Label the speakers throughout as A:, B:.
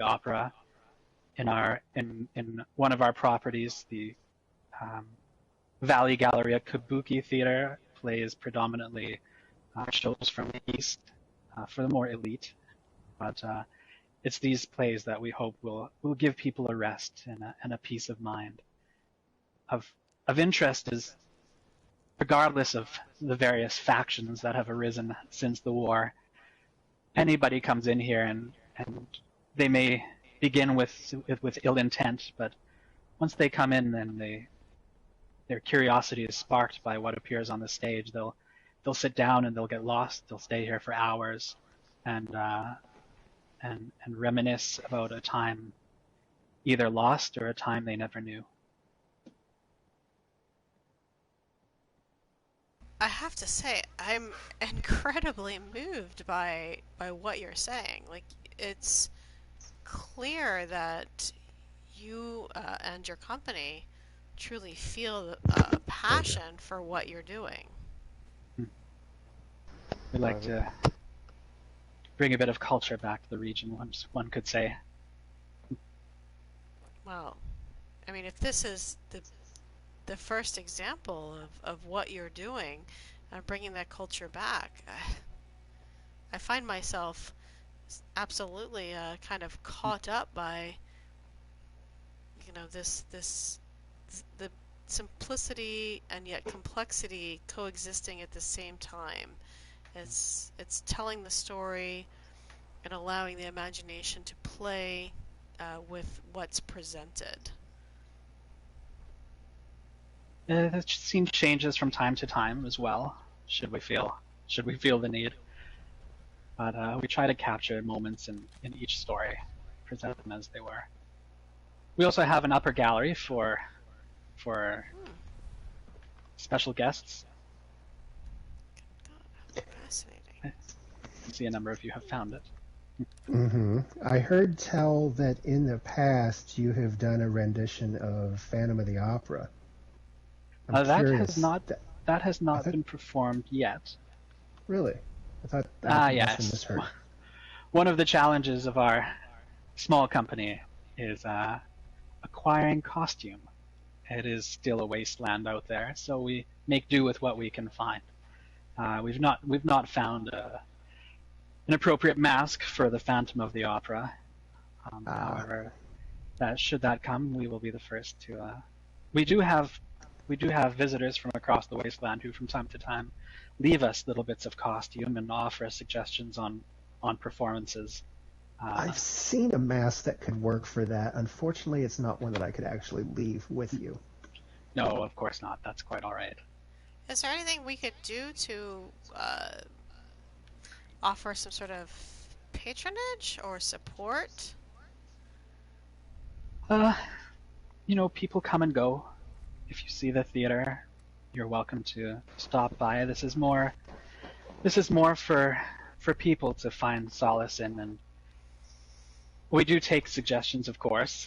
A: opera in one of our properties, the um, Valley Gallery at Kabuki Theater plays predominantly shows from the East for the more elite. But it's these plays that we hope will give people a rest and a peace of mind. Of interest is, regardless of the various factions that have arisen since the war, anybody comes in here and they may begin with ill intent, but once they come in and their curiosity is sparked by what appears on the stage, they'll sit down and they'll get lost. They'll stay here for hours and reminisce about a time either lost or a time they never knew.
B: I have to say, I'm incredibly moved by what you're saying. Like, it's clear that you and your company truly feel a passion for what you're doing.
A: We'd like to bring a bit of culture back to the region, one could say.
B: Well, I mean, if this is the first example of what you're doing, bringing that culture back, I find myself absolutely kind of caught up by, you know, the simplicity and yet complexity coexisting at the same time. It's telling the story and allowing the imagination to play with what's presented.
A: The scene changes from time to time as well, should we feel the need. But we try to capture moments in each story, present them as they were. We also have an upper gallery for special guests.
B: Fascinating.
A: I can see a number of you have found it.
C: I heard tell that in the past you have done a rendition of Phantom of the Opera.
A: That has not been performed yet.
C: Really? I thought that
A: yes.
C: was misheard.
A: One of the challenges of our small company is acquiring costume. It is still a wasteland out there, so we make do with what we can find. We've not found an appropriate mask for the Phantom of the Opera. However, should that come, we will be the first to. We do have visitors from across the wasteland who, from time to time, leave us little bits of costume and offer us suggestions on performances.
C: I've seen a mask that could work for that. Unfortunately, it's not one that I could actually leave with you.
A: No, of course not. That's quite all right.
B: Is there anything we could do to offer some sort of patronage or support?
A: People come and go. If you see the theater, you're welcome to stop by. This is more for people to find solace in, and we do take suggestions, of course.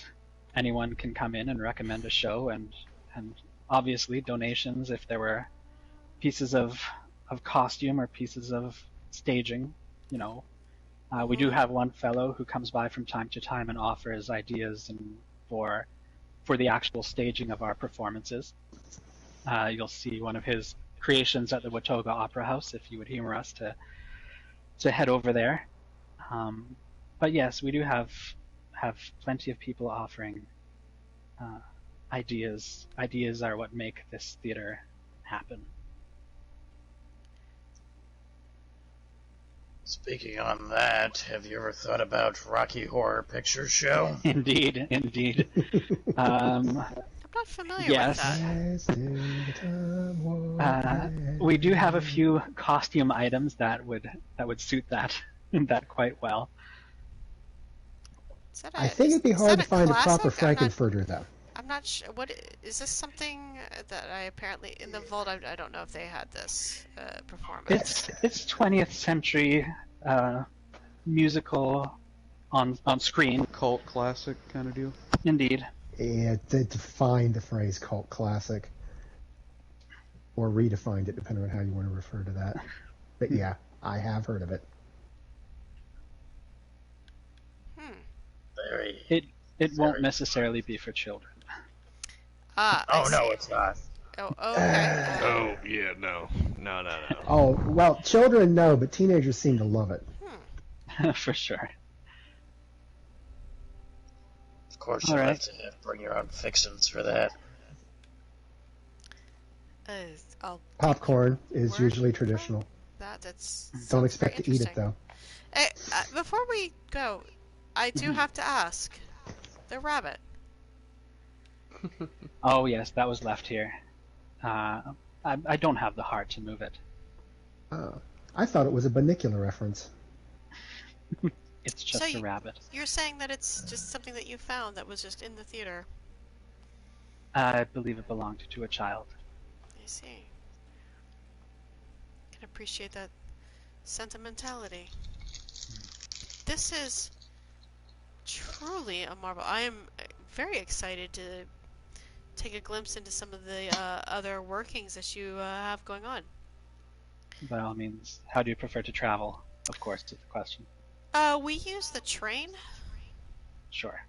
A: Anyone can come in and recommend a show, and obviously donations if there were pieces of costume or pieces of staging. We do have one fellow who comes by from time to time and offers ideas and for the actual staging of our performances. You'll see one of his creations at the Watoga Opera House if you would humor us to head over there. But yes, we do have plenty of people offering ideas. Ideas are what make this theater happen.
D: Speaking on that, have you ever thought about Rocky Horror Picture Show?
A: Indeed.
B: I'm not familiar with
A: that. We do have a few costume items that would suit that quite well.
C: I think it'd be hard to find a proper Frankenfurter, though.
B: I'm not sure. What is this? Something that I apparently in the vault? I don't know if they had this performance.
A: It's 20th century musical on screen.
E: Cult classic kind of deal.
A: Indeed.
C: Yeah, they defined the phrase cult classic, or redefined it, depending on how you want to refer to that. But yeah, I have heard of it.
D: They very.
A: It won't
D: Very
A: necessarily be for children.
B: Ah, I
D: Oh no,
B: see.
D: it's not.
B: Oh, okay.
E: Oh, yeah, no. No.
C: Oh, well, children no, but teenagers seem to love it.
A: For sure.
D: Of course,
A: All
D: you'll
A: right.
D: have to bring your own fixins for that.
B: Uh, I'll
C: Popcorn is
B: Word
C: usually
B: from
C: traditional.
B: that's
C: Don't
B: sounds
C: expect
B: very
C: to eat it,
B: interesting.
C: though.
B: Before we go, I do have to ask the rabbit.
A: Oh yes, that was left here. I don't have the heart to move it.
C: I thought it was a binocular reference.
A: It's just
B: So
A: a rabbit.
B: You're saying that it's just something that you found that was just in the theater.
A: I believe it belonged to a child.
B: I see. Can appreciate that sentimentality. This is truly a marvel. I am very excited to take a glimpse into some of the other workings that you have going on.
A: By all means, how do you prefer to travel? Of course, to the question.
B: We use the train.
A: Sure.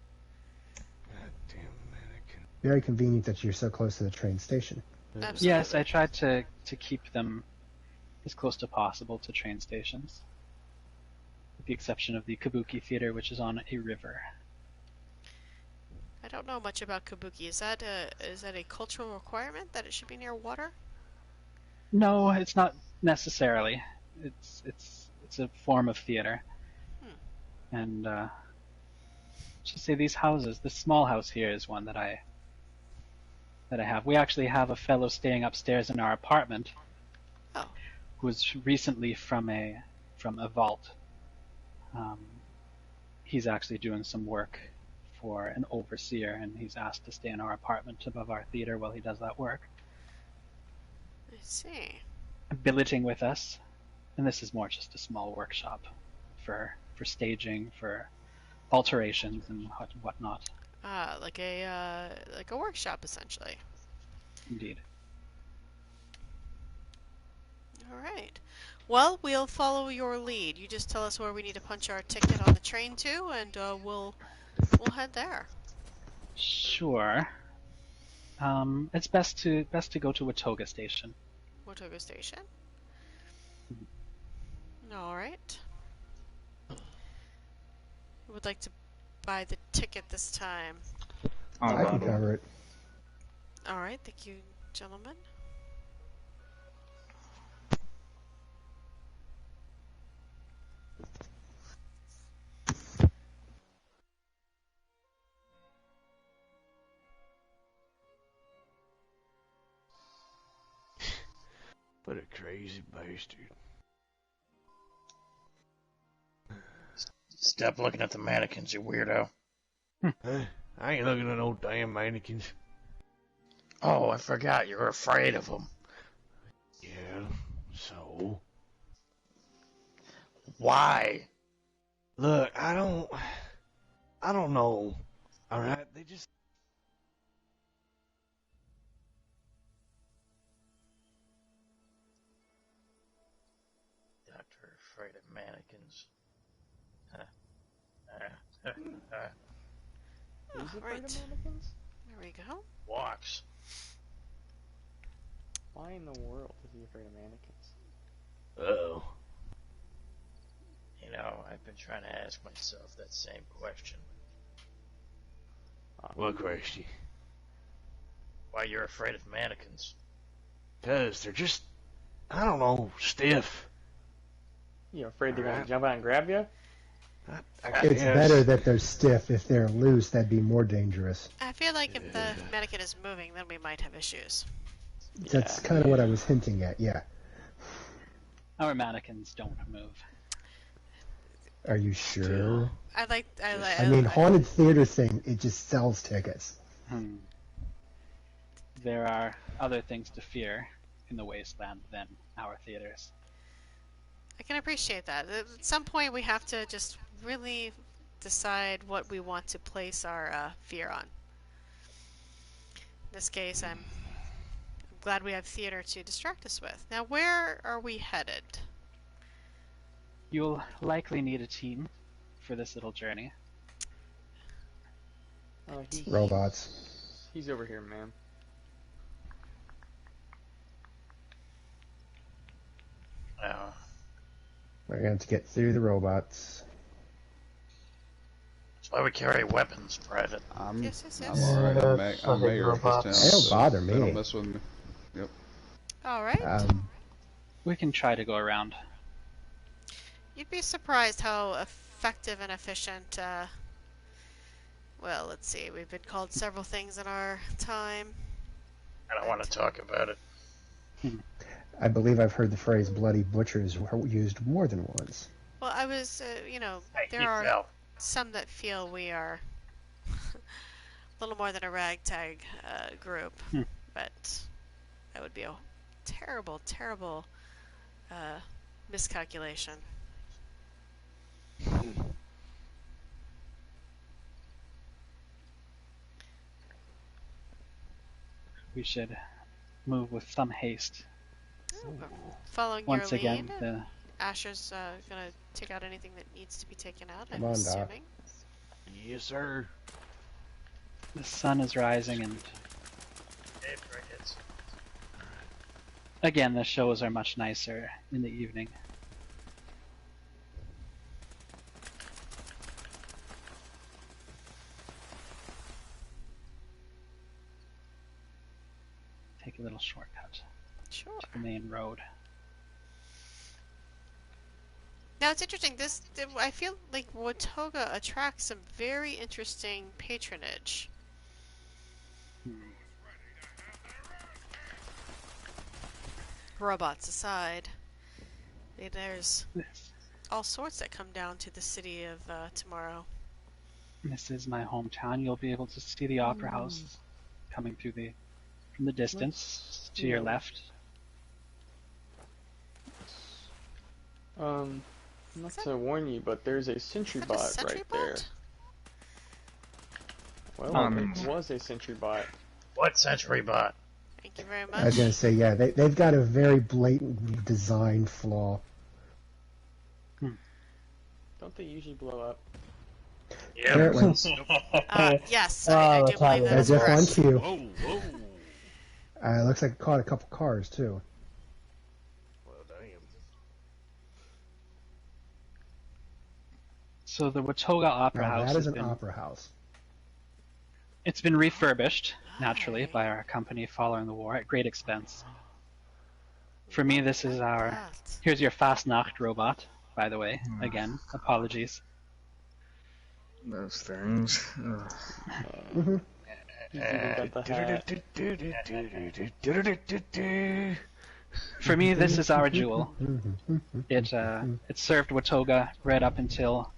E: Goddamn mannequin.
C: Very convenient that you're so close to the train station.
B: Absolutely.
A: Yes, I tried to keep them as close to possible to train stations, with the exception of the Kabuki Theater, which is on a river.
B: I don't know much about kabuki. Is that a cultural requirement that it should be near water?
A: No, it's not necessarily. It's a form of theater. And just say these houses. This small house here is one that I have. We actually have a fellow staying upstairs in our apartment.
B: Oh.
A: Who was recently from a vault. He's actually doing some work for an overseer, and he's asked to stay in our apartment above our theater while he does that work.
B: I see.
A: Billeting with us, and this is more just a small workshop for staging, for alterations and whatnot.
B: Like a workshop essentially.
A: Indeed.
B: All right. Well, we'll follow your lead. You just tell us where we need to punch our ticket on the train to, and we'll head there.
A: Sure. It's best to go to Watoga Station.
B: Watoga Station. All right. Who would like to buy the ticket this time?
C: I can cover it.
B: All right. Thank you, gentlemen.
E: What a crazy bastard.
D: Stop looking at the mannequins, you weirdo.
E: I ain't looking at no damn mannequins.
D: Oh, I forgot you were afraid of them.
E: Yeah, so?
D: Why?
E: Look, I don't know. Alright, they just...
D: Doctor afraid of mannequins.
F: Who's afraid
B: Right.
F: of mannequins?
B: There we go.
D: Walks.
F: Why in the world is he afraid of mannequins?
E: Uh-oh.
D: You know, I've been trying to ask myself that same question.
E: What question?
D: Why you're afraid of mannequins?
E: 'Cause they're just, I don't know, stiff.
F: You afraid they're gonna
E: Alright.
F: jump out and grab you?
C: It's better that they're stiff. If they're loose, that'd be more dangerous.
B: I feel like if the mannequin is moving, then we might have issues.
C: That's kind of what I was hinting at, yeah.
A: Our mannequins don't move.
C: Are you sure? I mean, haunted theater thing, it just sells tickets.
A: There are other things to fear in the wasteland than our theaters.
B: I can appreciate that. At some point, we have to just really decide what we want to place our fear on. In this case, I'm glad we have theater to distract us with. Now, where are we headed?
A: You'll likely need a team for this little journey.
C: Robots.
F: He's over here, ma'am.
D: Oh,
C: We're going to get through the robots.
D: that's why we carry weapons, Private.
B: Yes, yes,
G: I'm
B: yes.
G: alright.
H: Yes,
G: I'm
H: I hate
G: mayor of this town.
H: robots.
C: They don't
G: So
C: bother
G: they
C: me.
G: don't mess with me.
B: All right.
A: We can try to go around.
B: You'd be surprised how effective and efficient. Well, let's see. We've been called several things in our time.
D: I don't want to talk about it.
C: I believe I've heard the phrase bloody butchers used more than once.
B: Well, I was,
D: Hey,
B: there
D: he
B: are
D: fell.
B: some that feel we are a little more than a ragtag group, but that would be a terrible, terrible miscalculation.
A: We should move with some haste.
B: Following
A: Once
B: your
A: again,
B: lead,
A: the
B: Asher's gonna take out anything that needs to be taken out.
C: Come
B: I'm
C: on, Doc.
B: assuming.
E: Yes, sir.
A: sun is rising, and
D: Hey, crickets.
A: again, the shows are much nicer in the evening. Take a little shortcut
B: Sure.
A: to the main road.
B: Now it's interesting. I feel like Watoga attracts some very interesting patronage. Robots aside, there's all sorts that come down to the city of tomorrow.
A: This is my hometown. You'll be able to see the opera house coming through from the distance to your left.
F: Not to warn you, but there's a sentry
B: Is that a
F: bot
B: sentry
F: right
B: bot?
F: there. Well, it was a sentry bot.
D: What century bot?
B: Thank you very
C: I was
B: much.
C: going to say, yeah, they've got a very blatant design flaw.
F: Don't they usually blow up?
D: Yeah.
C: Apparently.
B: Yes, I do
H: that's
B: believe that
C: As
B: is
C: if on
B: correct.
C: cue.
E: Whoa, whoa.
C: Looks like it caught a couple cars, too.
E: Well, damn.
A: So the Watoga Opera
C: Now,
A: House
C: that is
A: has
C: an
A: been,
C: opera house.
A: it's been refurbished, naturally, by our company following the war at great expense. For me, this is our...
B: That.
A: Here's your Fastnacht robot, by the way. Again, apologies.
H: Those things.
C: Hmm.
F: He's even got the hat.
A: For me, this is our jewel. It served Watoga right up until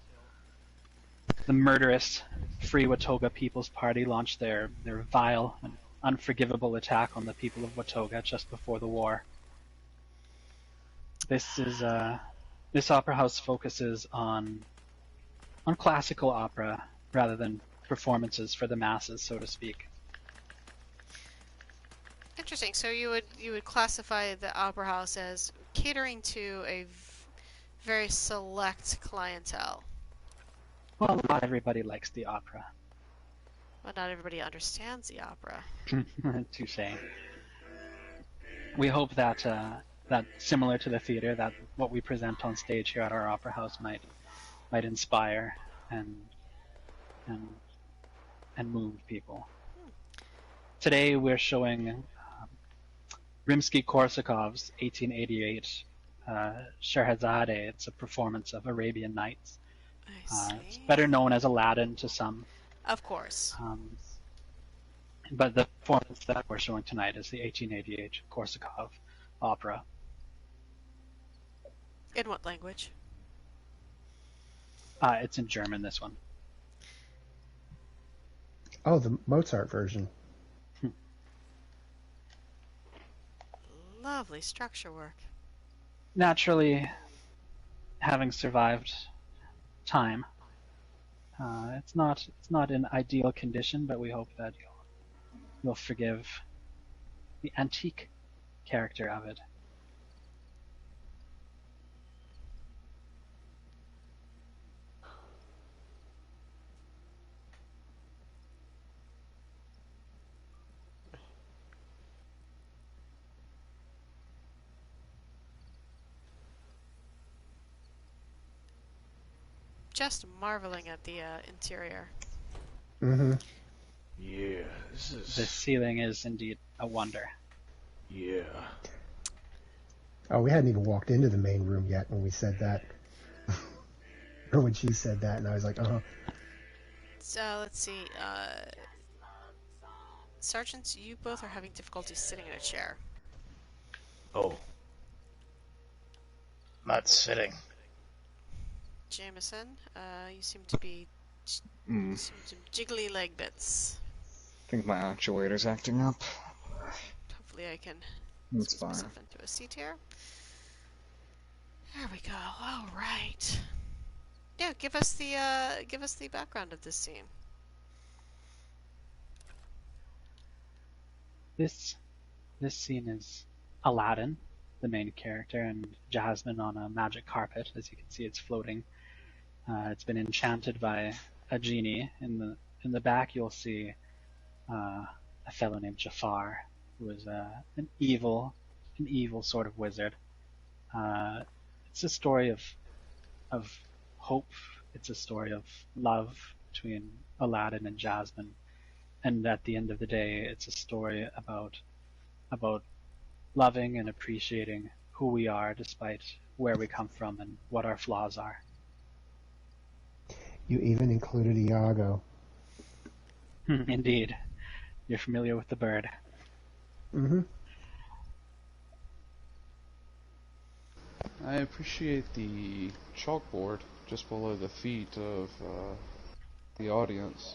A: the murderous Free Watoga People's Party launched their vile and unforgivable attack on the people of Watoga just before the war. This opera house focuses on classical opera rather than performances for the masses, so to speak.
B: Interesting. So you would classify the opera house as catering to a very select clientele.
A: Well, not everybody likes the opera.
B: But not everybody understands the opera.
A: Touche. We hope that similar to the theater, that what we present on stage here at our opera house might inspire and move people. Today we're showing Rimsky-Korsakov's 1888 Scheherazade. It's a performance of Arabian Nights.
B: I see.
A: It's better known as Aladdin to some.
B: Of course.
A: But the performance that we're showing tonight is the 1888 Korsakov opera.
B: In what language?
A: It's in German, this one.
C: Oh, the Mozart version.
B: Lovely structure work.
A: Naturally, having survived time, it's not in ideal condition, but we hope that you'll forgive the antique character of it.
B: just marveling at the interior.
C: Mm-hmm.
E: Yeah, this is.
A: The ceiling is indeed a wonder.
E: Yeah.
C: Oh, we hadn't even walked into the main room yet when we said that. Or when she said that, and I was like, uh-huh.
B: So let's see. Sergeants, you both are having difficulty sitting in a chair.
E: Oh.
D: Not sitting.
B: Jameson, you seem to be jiggly leg bits.
H: I think my actuator's acting up.
B: Hopefully I can
H: That's
B: squeeze
H: fine.
B: myself into a seat here. There we go. All right. Yeah, give us the background of this scene.
A: This scene is Aladdin, the main character, and Jasmine on a magic carpet. As you can see, it's floating. It's been enchanted by a genie. In the back, you'll see a fellow named Jafar, who is an evil sort of wizard. It's a story of hope. It's a story of love between Aladdin and Jasmine. And at the end of the day, it's a story about loving and appreciating who we are despite where we come from and what our flaws are.
C: You even included Iago.
A: Indeed. You're familiar with the bird.
C: Mm-hmm.
G: I appreciate the chalkboard just below the feet of the audience.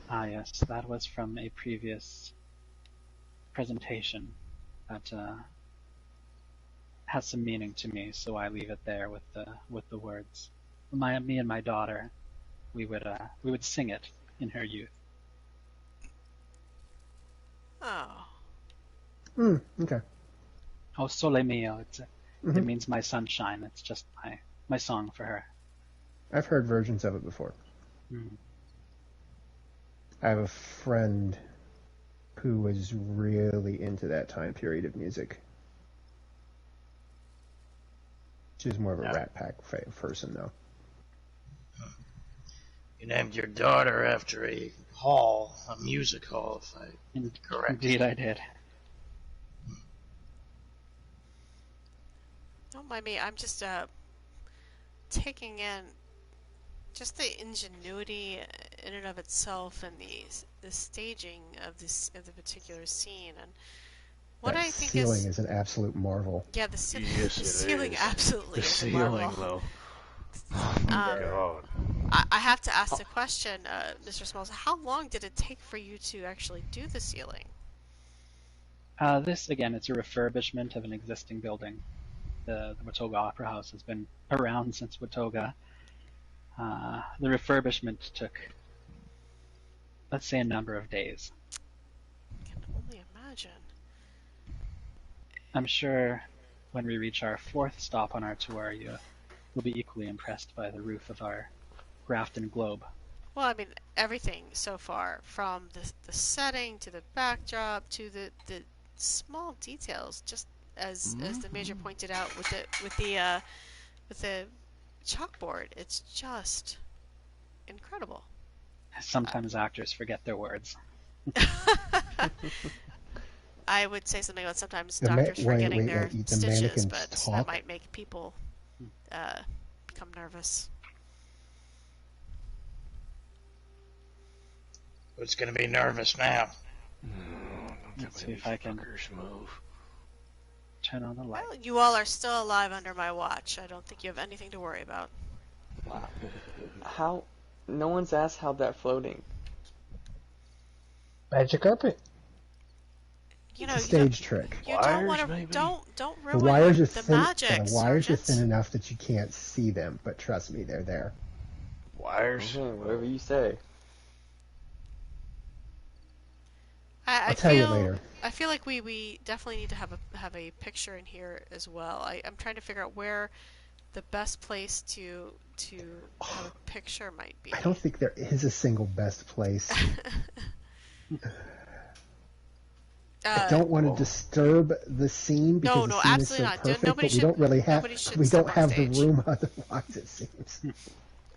A: Ah, yes, that was from a previous presentation that has some meaning to me, so I leave it there with the words. Me and my daughter, we would sing it in her youth.
B: Oh.
C: Okay.
A: Oh, sole mio! It
C: Mhm.
A: means my sunshine. It's just my song for her.
C: I've heard versions of it before.
A: Mm.
C: I have a friend who was really into that time period of music. She's more of a Rat Pack person, though.
D: You named your daughter after a hall, a music hall, if I'm correct.
A: Indeed, I did.
B: Don't mind me. I'm just taking in just the ingenuity in and of itself and the staging of the particular scene, and what
C: That
B: I think
C: ceiling is an absolute marvel.
B: yeah, the
E: Yes,
B: the
E: it
B: ceiling
E: is.
B: absolutely
E: The
B: is a
E: ceiling,
B: marvel.
E: though. Oh my god.
B: I have to ask the question, Mr. Smalls, how long did it take for you to actually do the ceiling?
A: This, again, it's a refurbishment of an existing building. The Watoga Opera House has been around since Watoga. The refurbishment took, let's say, a number of days.
B: I can only imagine.
A: I'm sure when we reach our fourth stop on our tour, you'll be equally impressed by the roof of our Grafton Globe.
B: Well, I mean, everything so far, from the setting to the backdrop to the small details, just as the Major pointed out with the chalkboard, it's just incredible.
A: Sometimes actors forget their words.
B: I would say something about sometimes
C: The ma-
B: doctors forgetting
C: wait,
B: their
C: the
B: stitches,
C: mannequins
B: but that
C: talk?
B: might make people become nervous.
D: Who's going to be nervous now?
A: Let's see if I can
E: Move.
A: turn on the light.
B: Well, you all are still alive under my watch. I don't think you have anything to worry about.
F: How? No one's asked how that floating.
C: Magic carpet.
B: You know,
C: Stage trick.
B: you don't
E: Wires,
B: want to
E: maybe?
B: don't
C: The
B: ruin
C: wires are
B: the
C: thin.
B: magic,
C: The wires are
B: Sergeant.
C: thin enough that you can't see them, but trust me, they're there.
E: Wires?
F: Okay, whatever you say.
B: I
C: I'll tell you
B: feel,
C: later.
B: I feel like we definitely need to have a picture in here as well. I'm trying to figure out where the best place to have a picture might be.
C: I don't think there is a single best place. I don't want to disturb the scene because
B: no,
C: the scene is
B: absolutely
C: so
B: not.
C: perfect,
B: Nobody
C: but we don't really have
B: nobody should
C: we
B: step
C: don't
B: on
C: have the
B: stage.
C: room otherwise. It seems.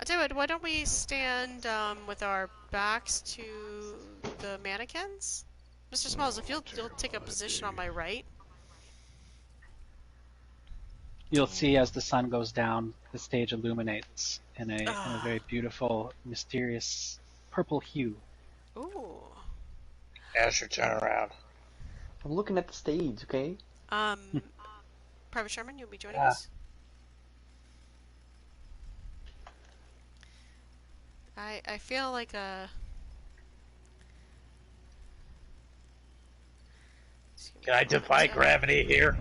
B: I'll tell you what, why don't we stand with our backs to the mannequins? Mr. Smalls, if you'll take a position on my right.
A: You'll see as the sun goes down, the stage illuminates in a very beautiful, mysterious purple hue.
B: Ooh.
D: Asher, turn around.
F: I'm looking at the stage, okay?
B: Private Sherman, you'll be joining us? I feel like a...
D: Can I defy gravity here?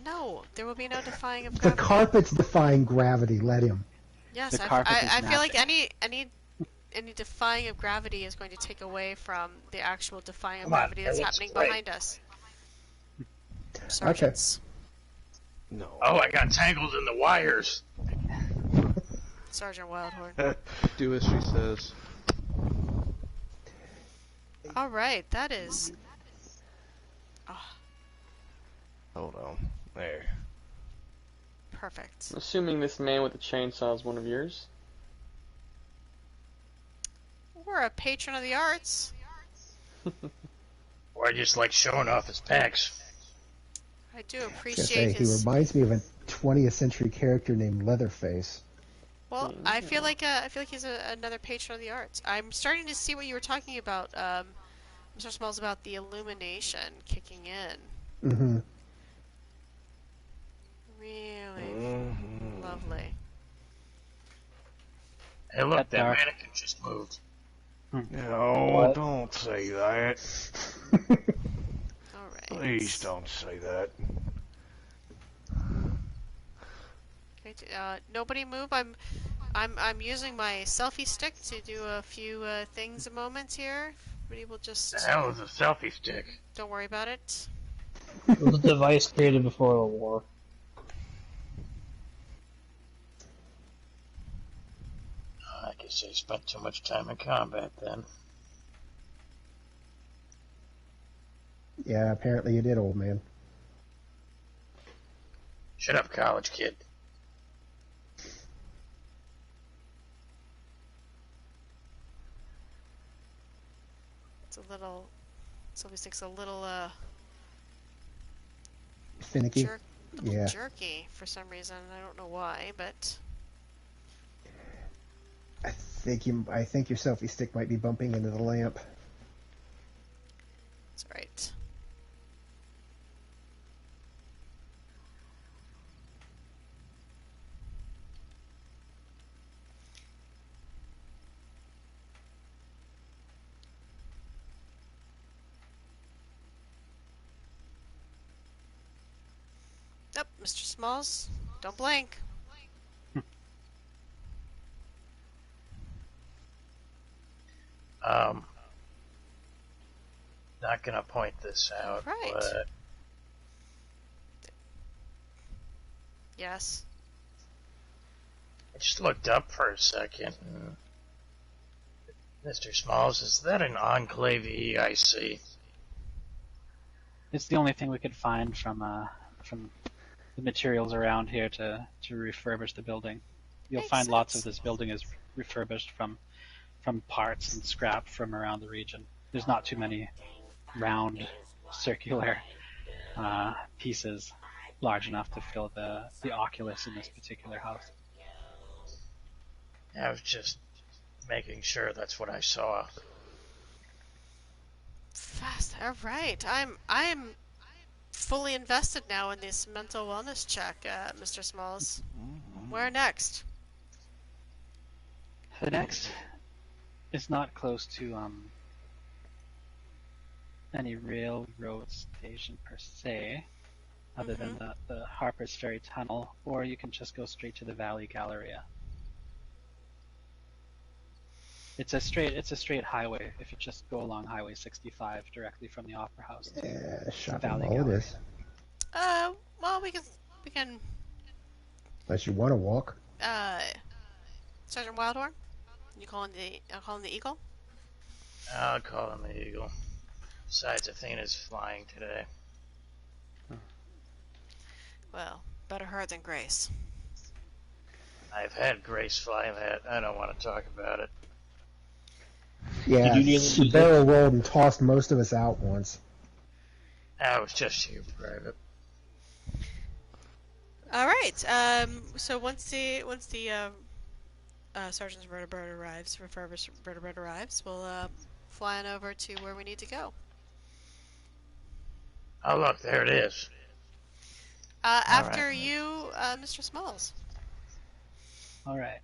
B: No, there will be no defying of
C: The
B: gravity.
C: carpet's defying gravity. Let him.
B: Yes,
A: The carpet is
B: I feel like
A: magic.
B: any defying of gravity is going to take away from the actual defying of
D: Come on,
B: gravity that's
D: that looks
B: happening
D: great.
B: behind us. Sergeants.
E: No.
D: Oh, I got tangled in the wires.
B: Sergeant Wildhorn.
G: Do as she says.
B: Alright, that is...
E: Hold on. There.
B: perfect.
F: I'm assuming this man with the chainsaw is one of yours.
B: We're a patron of the arts.
D: Or I just like showing off his pecs.
B: I do
C: I was gonna
B: appreciate
C: say, he
B: his...
C: reminds me of a 20th century character named Leatherface.
B: Well, I feel like he's another patron of the arts. I'm starting to see what you were talking about, Mr. Smalls, about the illumination kicking in.
C: Mm-hmm.
B: Really lovely.
D: Hey, look,
A: That
D: that
A: dark.
D: mannequin just moved.
E: No,
A: What?
E: don't say that.
B: All right.
E: Please don't say that.
B: Okay, nobody move. I'm using my selfie stick to do a few things a moment here. Everybody will just
D: The hell is a selfie stick?
B: don't worry about it.
I: It was a device created before the war.
D: I guess I spent too much time in combat then.
C: Yeah, apparently you did, old man.
D: Shut up, college kid.
B: It's a little. Selfie stick's a little
C: Finicky.
B: little
C: Yeah.
B: jerky for some reason. I don't know why, but
C: I think your selfie stick might be bumping into the lamp.
B: it's alright. Yep, Mr. Smalls, don't blink.
D: Not gonna point this out,
B: Right.
D: but
B: Yes.
D: I just looked up for a second. And Mr. Smalls, is that an Enclave EIC?
A: It's the only thing we could find from the materials around here to refurbish the building. You'll
B: Makes
A: find lots of
B: sense.
A: this building is refurbished from parts and scrap from around the region. There's not too many round, circular pieces large enough to fill the oculus in this particular house.
D: I was just making sure that's what I saw.
B: Fast. All right. I'm fully invested now in this mental wellness check, Mr. Smalls. Where next?
A: The next is not close to any railroad station per se, other than the Harper's Ferry Tunnel, or you can just go straight to the Valley Galleria. It's a straight highway if you just go along Highway 65 directly from the Opera House.
C: Yeah, shopping
A: Valley
C: mall it
A: Galleria.
C: is.
B: Well, we can.
C: Unless you want to walk.
B: Sergeant Wildhorn, I'll call him the Eagle.
D: I'll call him the Eagle. Besides, Athena's flying today.
B: Well, better her than Grace.
D: I've had Grace fly that. I don't want to talk about it.
C: Yeah,
I: Did you nearly
C: she
I: lose it?
C: barrel rolled and tossed most of us out once.
D: I was just you, Private.
B: All right. So once the Sergeant's vertebrate arrives, refurbished vertebrate arrives, we'll fly on over to where we need to go.
D: Oh, look, there it is.
B: After
D: right.
B: you, Mr. Smalls.
A: All right.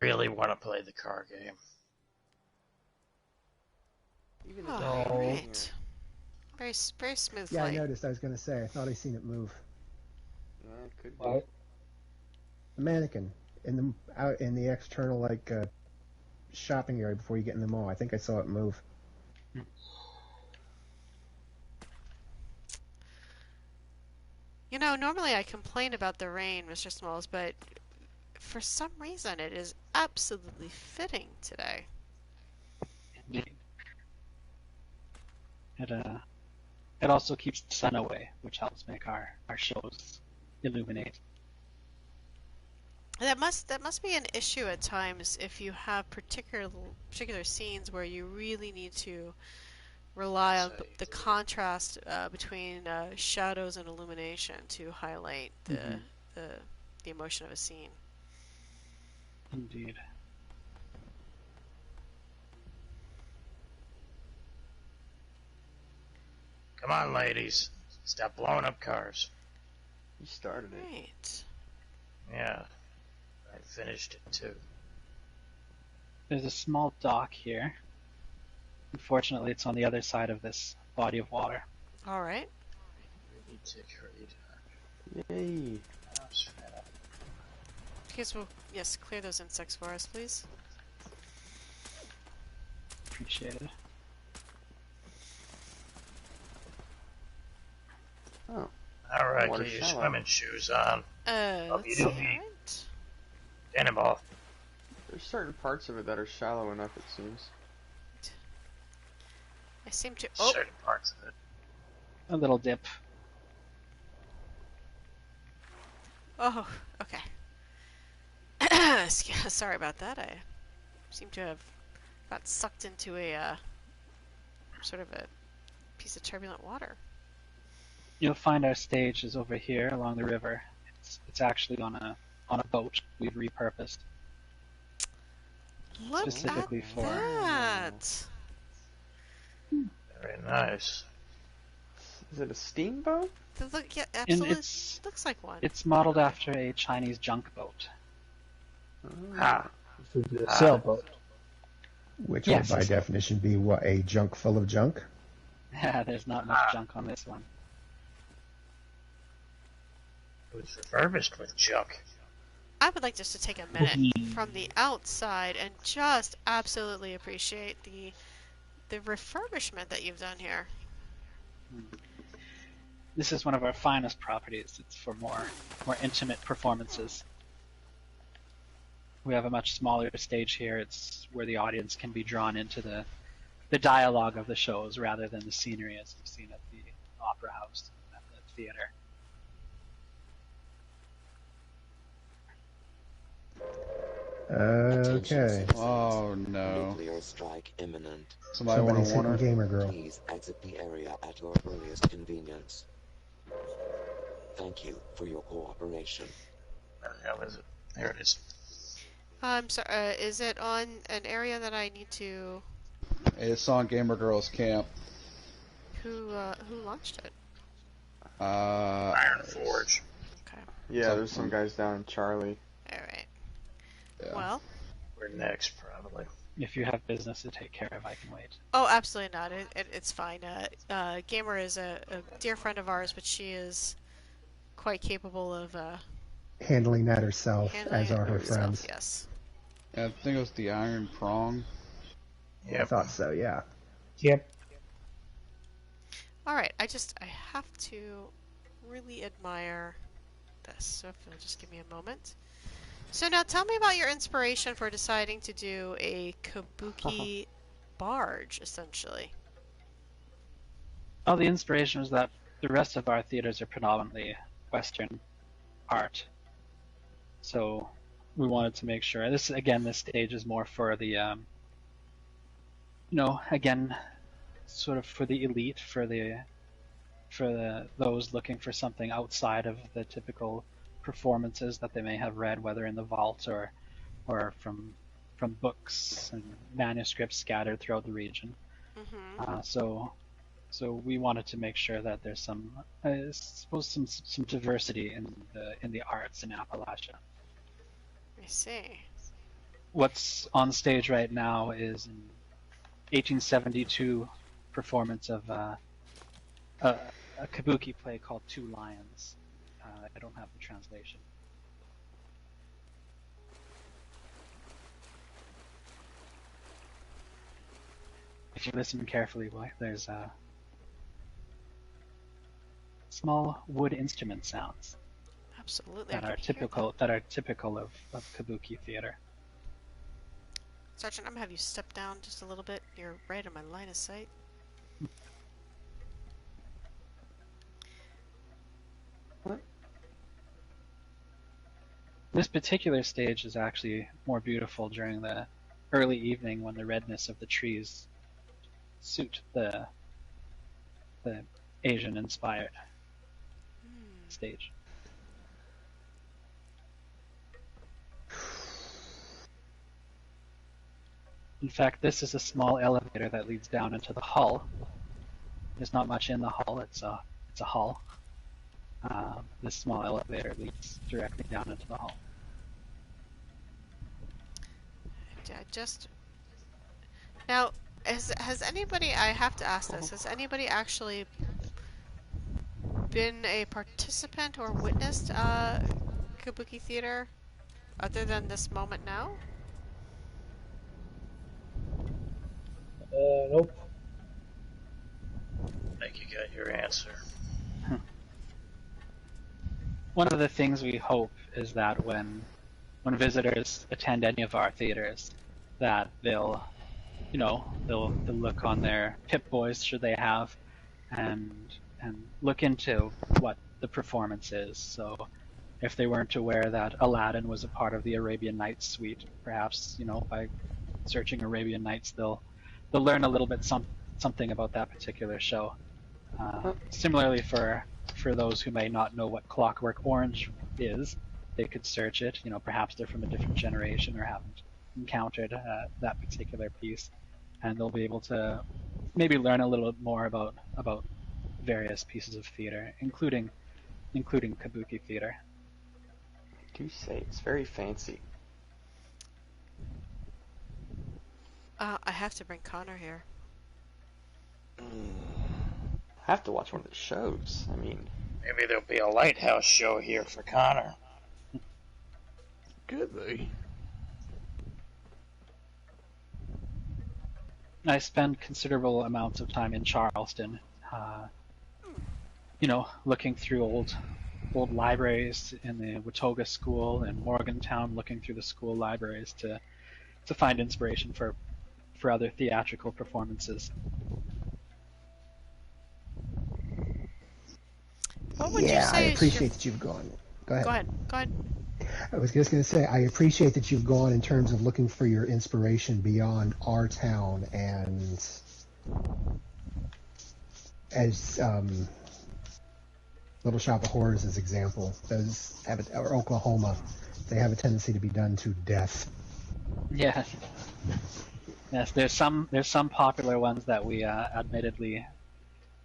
D: Really want to play the car game.
F: Even
B: Oh,
F: if
I: No.
B: right. Very smooth
C: Yeah, I
B: flight.
C: noticed. I was going to say. I thought I seen it move.
F: it could be.
I: What?
C: The mannequin out in the external shopping area before you get in the mall. I think I saw it move.
B: You know, normally I complain about the rain, Mr. Smalls, but for some reason it is absolutely fitting today.
A: Indeed. It also keeps the sun away, which helps make our shows illuminate.
B: That must be an issue at times if you have particular scenes where you really need to rely on the contrast between shadows and illumination to highlight the emotion of a scene.
A: Indeed.
D: Come on, ladies. Stop blowing up cars.
F: You started it.
B: Right.
D: Yeah. I finished it, too.
A: There's a small dock here. Unfortunately, it's on the other side of this body of water.
B: All right.
D: Ready to create.
F: Yay.
B: Guess we'll clear those insects for us, please.
A: Appreciate it.
F: Oh.
D: All right,
F: Water
D: get your
F: shallow.
D: swimming shoes on.
B: Let's see.
D: Okey-dokey.
B: Right.
D: Cannonball.
F: There's certain parts of it that are shallow enough, it seems.
B: I seem to. Oh,
D: Certain parts of it.
A: A little dip.
B: oh, okay. Sorry about that. I seem to have got sucked into a sort of a piece of turbulent water.
A: You'll find our stage is over here along the river. It's actually on a boat we've repurposed.
B: Look
A: Specifically
B: at
A: for-
B: that.
D: Very nice.
F: Is it a steamboat?
B: Look, yeah,
A: And
B: absolutely.
A: it's
B: Looks like one.
A: it's modeled after a Chinese junk boat.
D: Ah,
I: The sailboat.
C: Which
A: Yes.
C: would, by definition, be what, a junk full of junk?
A: Yeah, there's not much junk on this one.
D: it was refurbished with junk.
B: I would like just to take a minute from the outside and just absolutely appreciate the refurbishment that you've done here.
A: This is one of our finest properties. It's for more intimate performances. We have a much smaller stage here. It's where the audience can be drawn into the dialogue of the shows rather than the scenery as you've seen at the Opera House and at the theater.
C: Okay.
G: Oh no.
J: Nuclear strike imminent.
G: Somebody want
C: Somebody's
G: to warn
C: hitting
G: her?
C: Gamer Girl.
J: Please exit the area at your earliest convenience. Thank you for your cooperation.
D: Where the hell is it? There it is.
B: I'm sorry. Is it on an area that I need to?
G: It's on Gamer Girls Camp.
B: Who launched it?
D: Iron Forge.
B: Okay.
F: Yeah, there's some guys down in Charlie.
B: All right.
G: Yeah.
B: Well.
D: We're next, probably.
A: If you have business to take care of, I can wait.
B: Oh, absolutely not. It's fine. Gamer is a dear friend of ours, but she is quite capable of
C: Handling that herself,
B: handling
C: as
B: it
C: are her
B: herself,
C: friends.
B: Yes.
G: Yeah, I think it was the Iron Prong.
C: I thought so, yeah.
I: Yep.
B: All right. I have to really admire this. So if you'll just give me a moment. So now tell me about your inspiration for deciding to do a kabuki barge, essentially.
A: Well, the inspiration was that the rest of our theaters are predominantly Western art. So we wanted to make sure, this stage is more for the, again, sort of for the elite, for those looking for something outside of the typical performances that they may have read, whether in the vault or from books and manuscripts scattered throughout the region.
B: Mm-hmm.
A: So we wanted to make sure that there's some diversity in the arts in Appalachia.
B: I see.
A: What's on stage right now is an 1872 performance of a kabuki play called Two Lions. I don't have the translation. If you listen carefully, there's small wood instrument sounds.
B: Absolutely.
A: That are typical of kabuki theater.
B: Sergeant, I'm gonna have you step down just a little bit. You're right in my line of sight.
A: This particular stage is actually more beautiful during the early evening when the redness of the trees suit the Asian-inspired stage. In fact, this is a small elevator that leads down into the hull. There's not much in the hull. It's a hull. This small elevator leads directly down into the hull.
B: Now, has anybody? I have to ask this. Has anybody actually been a participant or witnessed kabuki theater other than this moment now?
I: Nope.
D: I think you got your answer.
A: One of the things we hope is that when visitors attend any of our theaters, that they'll look on their Pip-Boys, should they have, and look into what the performance is. So if they weren't aware that Aladdin was a part of the Arabian Nights suite, perhaps, by searching Arabian Nights, they'll learn a little bit something about that particular show. Similarly, for those who may not know what Clockwork Orange is, they could search it. Perhaps they're from a different generation or haven't encountered that particular piece, and they'll be able to maybe learn a little bit more about various pieces of theater, including kabuki theater.
F: I do say it's very fancy.
B: I have to bring Connor here.
F: I have to watch one of the shows. I mean,
D: maybe there'll be a lighthouse show here for Connor.
E: Could be.
A: I spend considerable amounts of time in Charleston, looking through old libraries in the Watauga School and Morgantown, looking through the school libraries to find inspiration for other theatrical performances.
B: What would you say
C: I appreciate that you've gone. Go ahead.
B: Go ahead.
C: I was just going to say, I appreciate that you've gone in terms of looking for your inspiration beyond our town, and as Little Shop of Horrors as example, or Oklahoma, they have a tendency to be done to death
A: Yes. Yes, there's some popular ones that we admittedly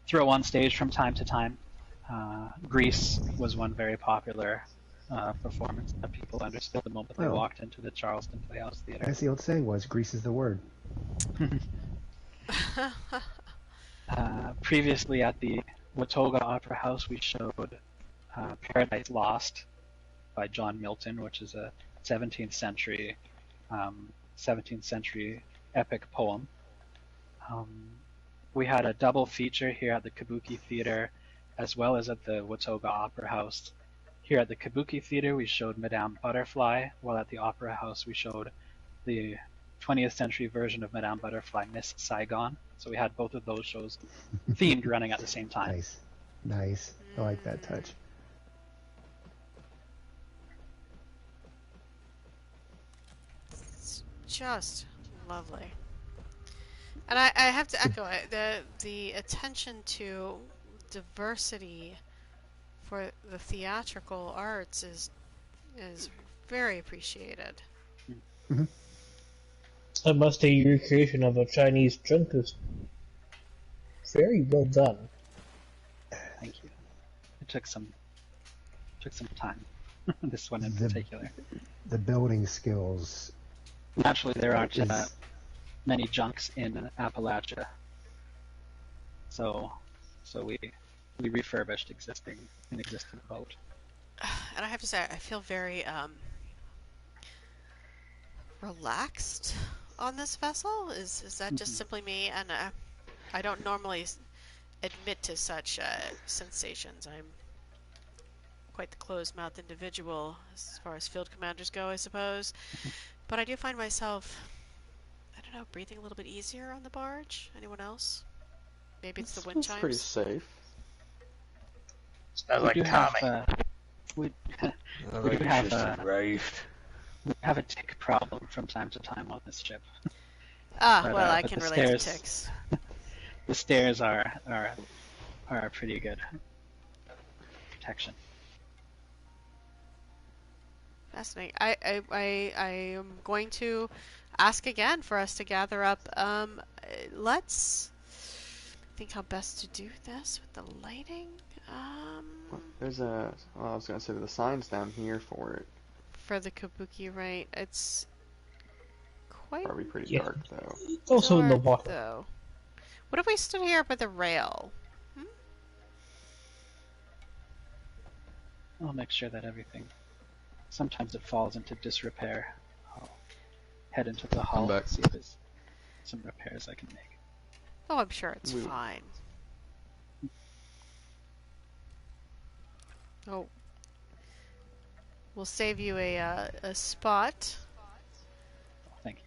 A: throw on stage from time to time. Grease was one very popular performance that people understood the moment they
C: Well,
A: walked into the Charleston Playhouse Theater.
C: As the old saying was, grease is the word.
A: Previously at the Watauga Opera House, we showed Paradise Lost by John Milton, which is a 17th century epic poem. We had a double feature here at the Kabuki Theater, as well as at the Watauga Opera House. Here at the Kabuki Theater, we showed Madame Butterfly, while at the Opera House, we showed the 20th century version of Madame Butterfly, Miss Saigon. So we had both of those shows themed running at the same time.
C: Nice. Nice. I like that touch.
B: It's just lovely. And I have to echo it. The attention to diversity for the theatrical arts is very appreciated.
C: Mm-hmm.
I: I must say, your creation of a Chinese chunk is very well done.
A: Thank you. It took some time. This one in particular. The
C: building skills.
A: Naturally, there aren't many junks in Appalachia, so we refurbished an existing boat.
B: And I have to say, I feel very relaxed on this vessel. Is that just simply me? And I don't normally admit to such sensations. I'm quite the closed-mouthed individual as far as field commanders go, I suppose. But I do find myself, I don't know, breathing a little bit easier on the barge. Anyone else? Maybe it's the wind chimes.
F: Pretty safe.
D: Smells like Tommy.
A: We have a tick problem from time to time on this ship.
B: Well, I can relate to ticks.
A: The stairs are pretty good protection.
B: Fascinating. I am going to ask again for us to gather up. Let's think how best to do this with the lighting.
F: There's I was gonna say the signs down here for it.
B: For the Kabuki, right? It's quite
F: probably pretty dark though.
I: It's also in the water.
B: Though. What if we stood here by the rail?
A: I'll make sure that everything. Sometimes it falls into disrepair. I'll head into the hull and see if there's some repairs I can make.
B: Oh, I'm sure it's fine. Oh. We'll save you a spot.
A: Thank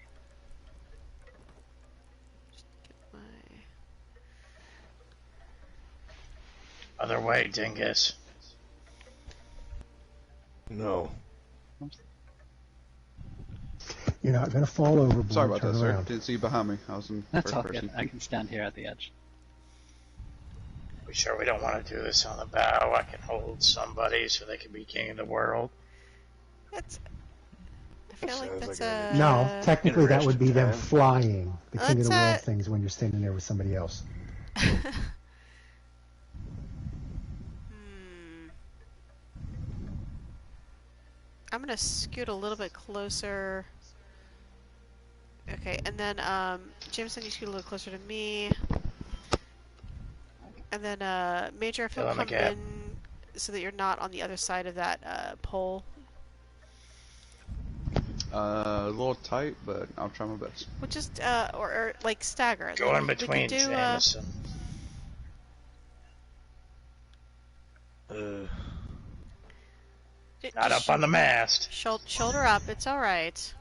A: you.
D: Other way, dingus.
E: No.
C: You're not going to fall overboard.
G: Sorry about that, sir.
C: Around.
G: Didn't see you behind me. I was in
A: That's
G: first
A: all
G: person.
A: good. I can stand here at the edge.
D: We sure we don't want to do this on the bow? I can hold somebody so they can be king of the world.
B: I feel like that's a...
C: No, technically that would be them
D: time.
C: flying. The king of the world
B: Let's,
C: things when you're standing there with somebody else.
B: I'm gonna scoot a little bit closer. Okay, and then Jameson, you scoot a little closer to me. And then Major, if you'll come in so that you're not on the other side of that pole.
G: A little tight, but I'll try my best.
B: Well, just or like stagger.
D: Go
B: like,
D: in between,
B: do,
D: Jameson. Not up on the mast.
B: Shoulder up. It's all right.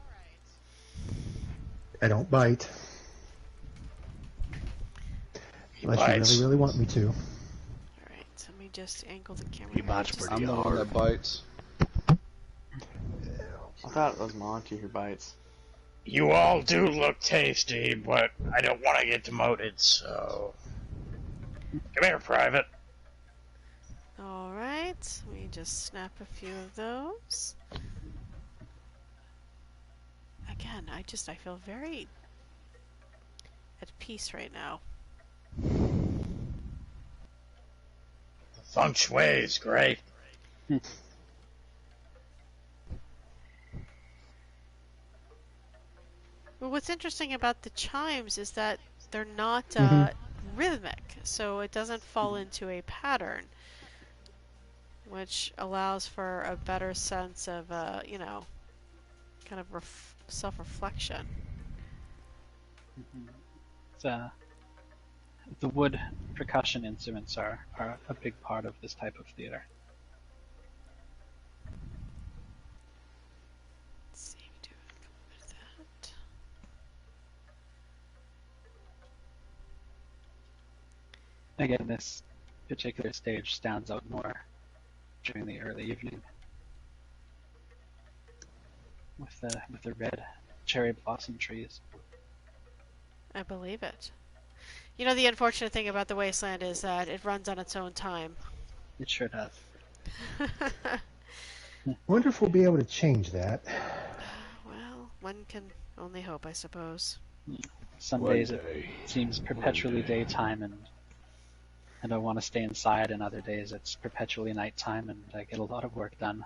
C: I don't bite. Unless you really, really want me to.
B: All right. So let me just angle the camera.
E: He bites pretty
G: I'm the one
E: hard.
G: that bites.
F: I thought it was Monty who bites.
D: You all do look tasty, but I don't want to get demoted, so... Come here, Private.
B: All right. Let me just snap a few of those. I'm again, I feel very at peace right now.
D: The feng shui is great.
B: Well, what's interesting about the chimes is that they're not rhythmic, so it doesn't fall into a pattern, which allows for a better sense of, you know, kind of self-reflection.
A: The wood percussion instruments are a big part of this type of theater.
B: Let's see, do a bit of that.
A: Again, this particular stage stands out more during the early evening with the red cherry blossom trees.
B: I believe it. You know, the unfortunate thing about the Wasteland is that it runs on its own time.
A: It sure does.
C: Wonder if we'll be able to change that.
B: Well, one can only hope, I suppose.
A: Some days it seems perpetually daytime and I want to stay inside, and other days it's perpetually nighttime and I get a lot of work done.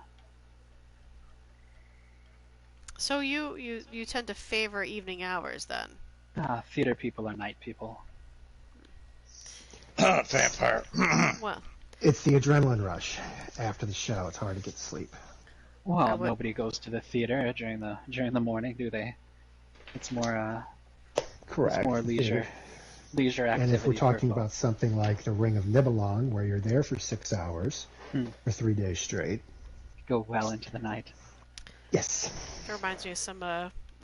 B: So you tend to favor evening hours then?
A: Theater people are night people.
D: Vampire.
B: Well,
C: It's the adrenaline rush after the show. It's hard to get to sleep.
A: Well, nobody goes to the theater during the morning, do they? It's more
C: Correct.
A: It's more leisure activity.
C: And if we're talking about something like the Ring of Nibelung, where you're there for 6 hours for 3 days straight,
A: go well into the night.
C: yes.
B: it reminds me of some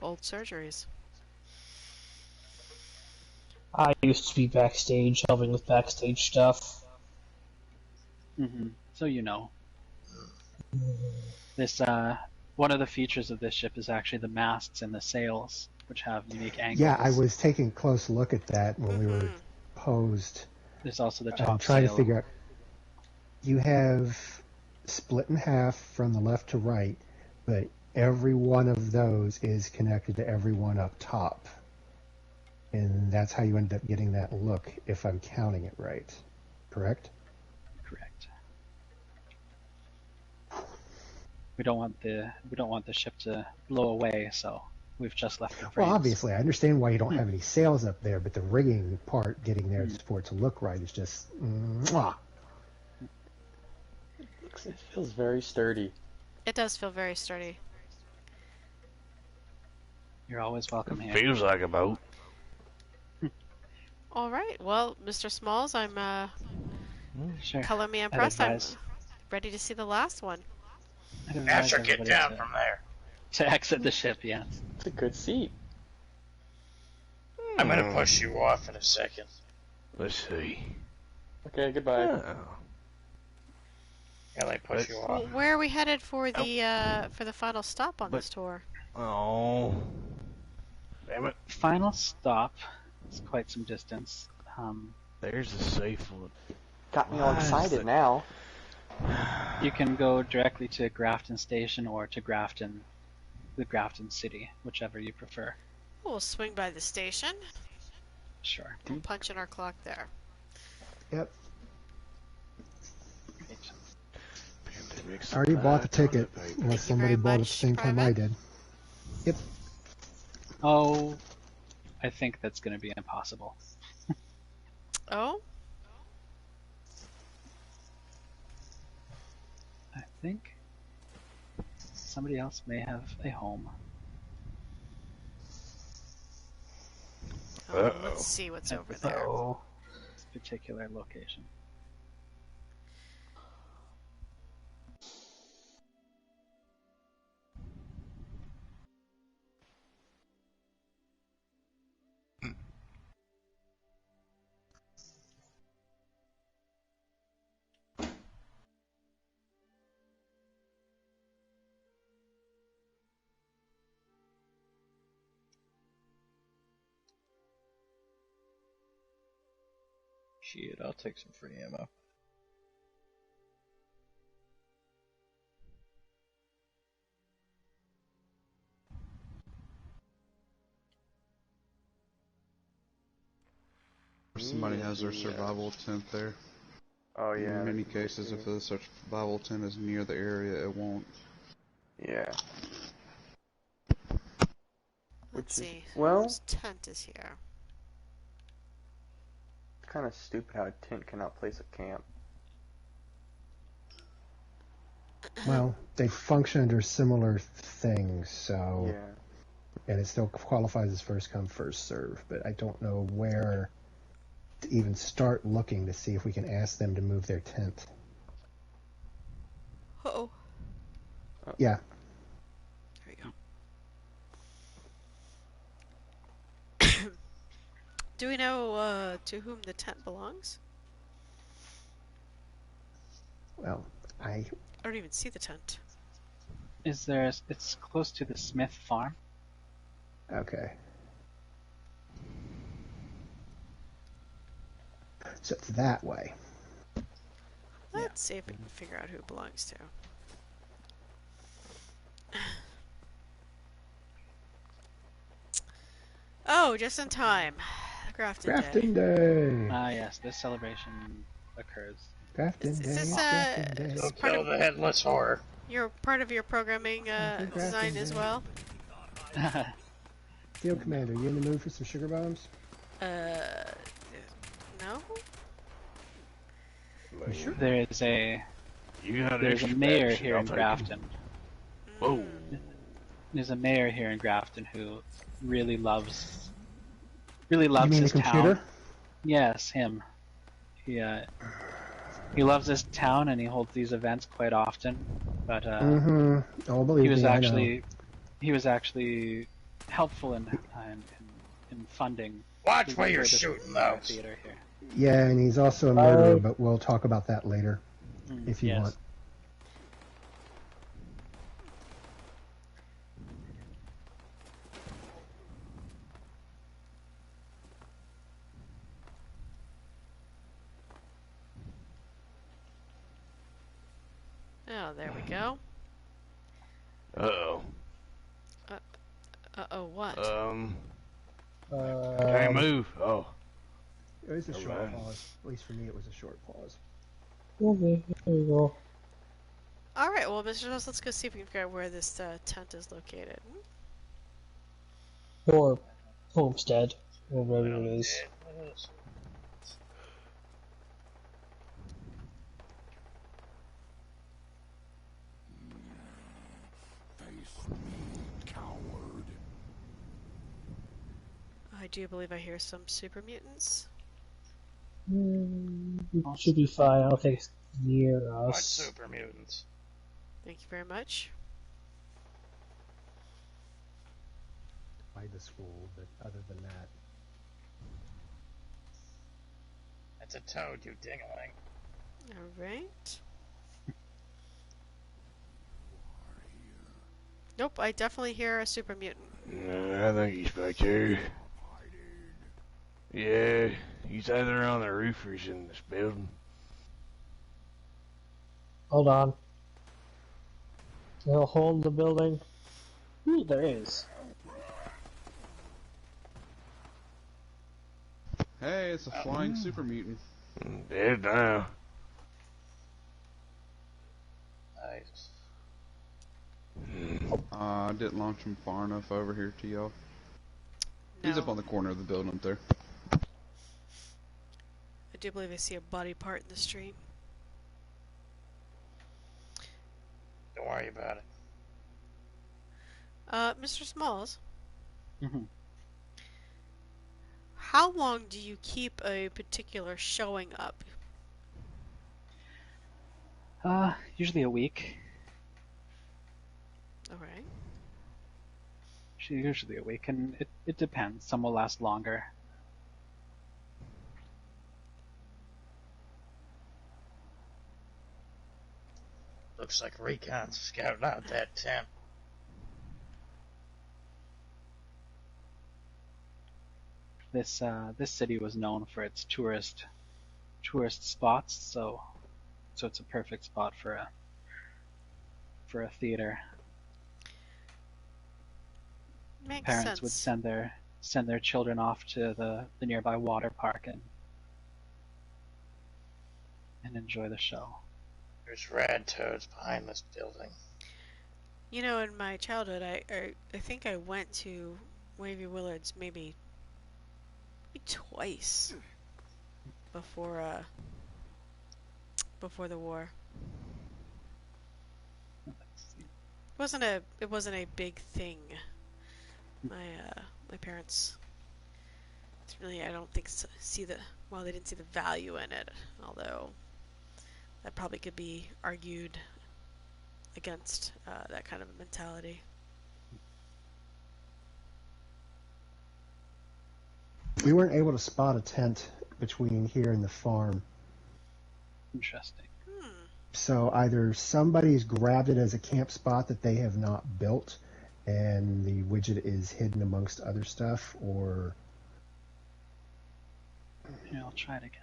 B: old surgeries.
I: I used to be backstage, helping with backstage stuff.
A: So you know. This one of the features of this ship is actually the masts and the sails, which have unique angles.
C: Yeah, I was taking a close look at that when we were posed.
A: There's also the
C: I'm
A: top
C: trying
A: sail.
C: to figure out. You have split in half from the left to right, but every one of those is connected to every one up top. And that's how you end up getting that look, if I'm counting it right. Correct?
A: Correct. We don't want the ship to blow away, so we've just left the frames.
C: Well, obviously, I understand why you don't have any sails up there, but the rigging part, getting there for it to look right, is just mwah.
F: It feels very sturdy.
B: It does feel very sturdy.
A: You're always welcome here.
E: Feels like a boat.
B: All right. Well, Mr. Smalls, I'm
A: Sure.
B: color me
A: I'd
B: impressed. I'm
A: advise-
B: ready to see the last one.
A: I'd advise
D: Asher, get
A: everybody
D: down
A: to-
D: from there.
A: To exit the ship, yeah.
F: It's a good seat.
D: I'm gonna push you off in a second.
E: Let's see.
F: Okay, goodbye.
E: Oh.
D: Yeah, let me push you
B: Well,
D: off.
B: where are we headed for the final stop on
E: But-
B: this tour?
E: Oh. Damn it.
A: Final stop is quite some distance.
E: There's the safe one.
F: Got me all
E: Why is
F: excited
E: the-
F: now.
A: You can go directly to Grafton Station or to the Grafton City, whichever you prefer.
B: We'll swing by the station.
A: Sure.
B: We'll punch in our clock there.
C: Yep.
E: Pandemic
C: I already bought the
E: supply,
C: ticket,
E: toilet paper.
C: unless somebody
B: very
C: bought it at the
B: much,
C: same time I
B: Private.
C: did.
A: Oh, I think that's going to be impossible.
B: Oh?
A: I think somebody else may have a home.
B: Oh,
E: Uh-oh.
B: let's see what's over there.
A: So, this particular location.
K: Shit, I'll take some free ammo.
G: somebody has their
F: immediately,
G: survival tent there.
F: Oh yeah.
G: In many
F: that's what I
G: cases,
F: see.
G: if the survival tent is near the area, it won't.
F: Yeah.
B: Let's
F: Which is
B: see.
F: well,
B: Whose tent is here?
F: it's kind of stupid how a tent cannot place a camp.
C: Well, they function under similar things, so
F: Yeah.
C: and it still qualifies as first come first serve. But I don't know where to even start looking to see if we can ask them to move their tent.
B: Uh-oh.
C: Yeah,
B: There we go. Do we know to whom the tent belongs?
C: well,
B: I don't even see the tent.
A: It's close to the Smith farm.
C: okay. So it's that way.
B: Let's see if we can figure out who it belongs to. Oh, just in time. Grafton
C: Grafton
B: Day.
C: Day.
A: Ah, yes, this celebration occurs.
C: Grafton
B: Is
C: Day.
B: this,
C: Grafton Day.
B: is
D: Don't
B: part
D: kill
B: of
D: the headless whore.
B: your part of your programming design as well?
C: Field Commander, you in the mood for some sugar bombs?
B: No?
C: You sure?
A: There's a
E: You got
A: there's a
E: extra
A: mayor
E: packs,
A: here
E: I'll
A: in
E: take 'em.
A: Grafton.
E: Whoa.
A: There's a mayor here in Grafton who really loves
C: You mean
A: his
C: the computer?
A: town. Yes, him. He loves this town and he holds these events quite often. But
C: Mm-hmm. Oh, believe
A: he was
C: me,
A: actually helpful in funding.
D: Watch
A: the
D: where you're
A: further
D: shooting
A: our
D: those.
A: theater here.
C: I know. Yeah, and he's also a murderer, but we'll talk about that later if you
A: yes.
C: want.
B: Oh, there we go.
E: Uh-oh.
B: Uh-oh, what?
E: Can't move. Oh.
C: It was a short
E: Alright.
C: pause. At least for me, it was a short pause.
I: Okay, here we go.
B: Alright, well, Mr. Rose, let's go see if we can figure out where this tent is located.
I: Or homestead, or whatever it is.
B: I do believe I hear some super mutants.
I: It should be fine. I don't think it's near
D: Watch
I: us.
D: super mutants.
B: Thank you very much.
C: By the school, but other than that,
D: That's a toad, you dingling.
B: Alright. Nope, I definitely hear a super mutant.
E: I think he's back here. Yeah, he's either on the roof or he's in this building.
I: Hold on. No hole in the building. Ooh, there is.
G: Hey, it's a flying super mutant.
E: Dead now.
D: Nice.
G: I didn't launch him far enough over here to y'all.
B: No.
G: He's up on the corner of the building up there.
B: I do believe I see a body part in the street.
D: Don't worry about it.
B: Mr. Smalls,
A: Mm-hmm.
B: how long do you keep a particular showing up?
A: Usually a week.
B: Alright.
A: Usually a week, and it depends. Some will last longer.
D: Looks like Recon's scouted out that tent.
A: This city was known for its tourist spots, so it's a perfect spot for a theater.
B: Makes
A: Parents
B: sense.
A: would send their children off to the nearby water park and and enjoy the show.
D: There's rad toads behind this building.
B: You know, in my childhood, I think I went to Wavy Willards maybe twice before the war. It wasn't a big thing. My parents really, I don't think they didn't see the value in it, although that probably could be argued against that kind of mentality.
C: We weren't able to spot a tent between here and the farm.
A: Interesting.
C: So either somebody's grabbed it as a camp spot that they have not built, and the widget is hidden amongst other stuff, or...
A: Here, I'll try it again.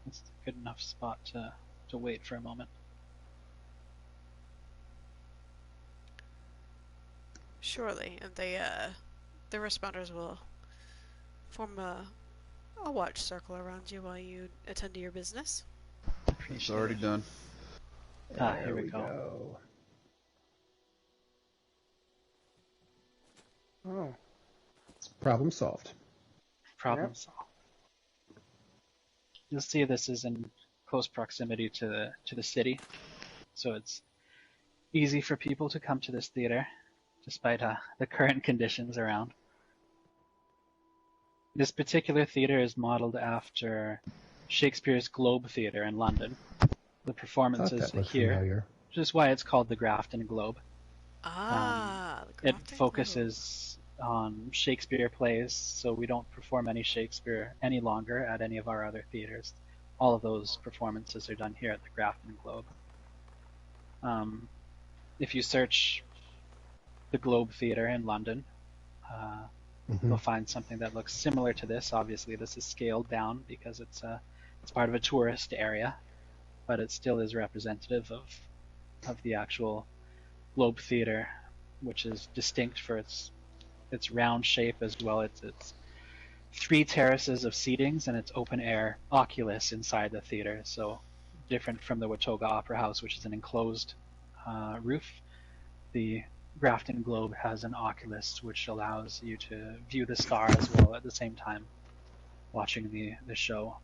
A: It's a good enough spot to wait for a moment.
B: Surely, and the responders will form a watch circle around you while you attend to your business.
G: It's already done.
A: Here we go.
C: Oh. Problem solved.
A: Problem solved. You'll see this is in close proximity to the city, so it's easy for people to come to this theater, despite the current conditions around. This particular theater is modeled after Shakespeare's Globe Theatre in London. The performances here,
C: familiar.
A: which is why it's called the Grafton Globe.
B: The Grafton
A: It focuses on Shakespeare plays, so we don't perform any Shakespeare any longer at any of our other theaters. All of those performances are done here at the Grafton Globe. If you search the Globe Theatre in London, you'll find something that looks similar to this. Obviously, this is scaled down because it's part of a tourist area, but it still is representative of the actual Globe Theatre, which is distinct for its round shape as well. It's 3 terraces of seatings and its open air oculus inside the theater, so different from the Watoga Opera House, which is an enclosed roof. The Grafton Globe has an oculus which allows you to view the star as well at the same time watching the show.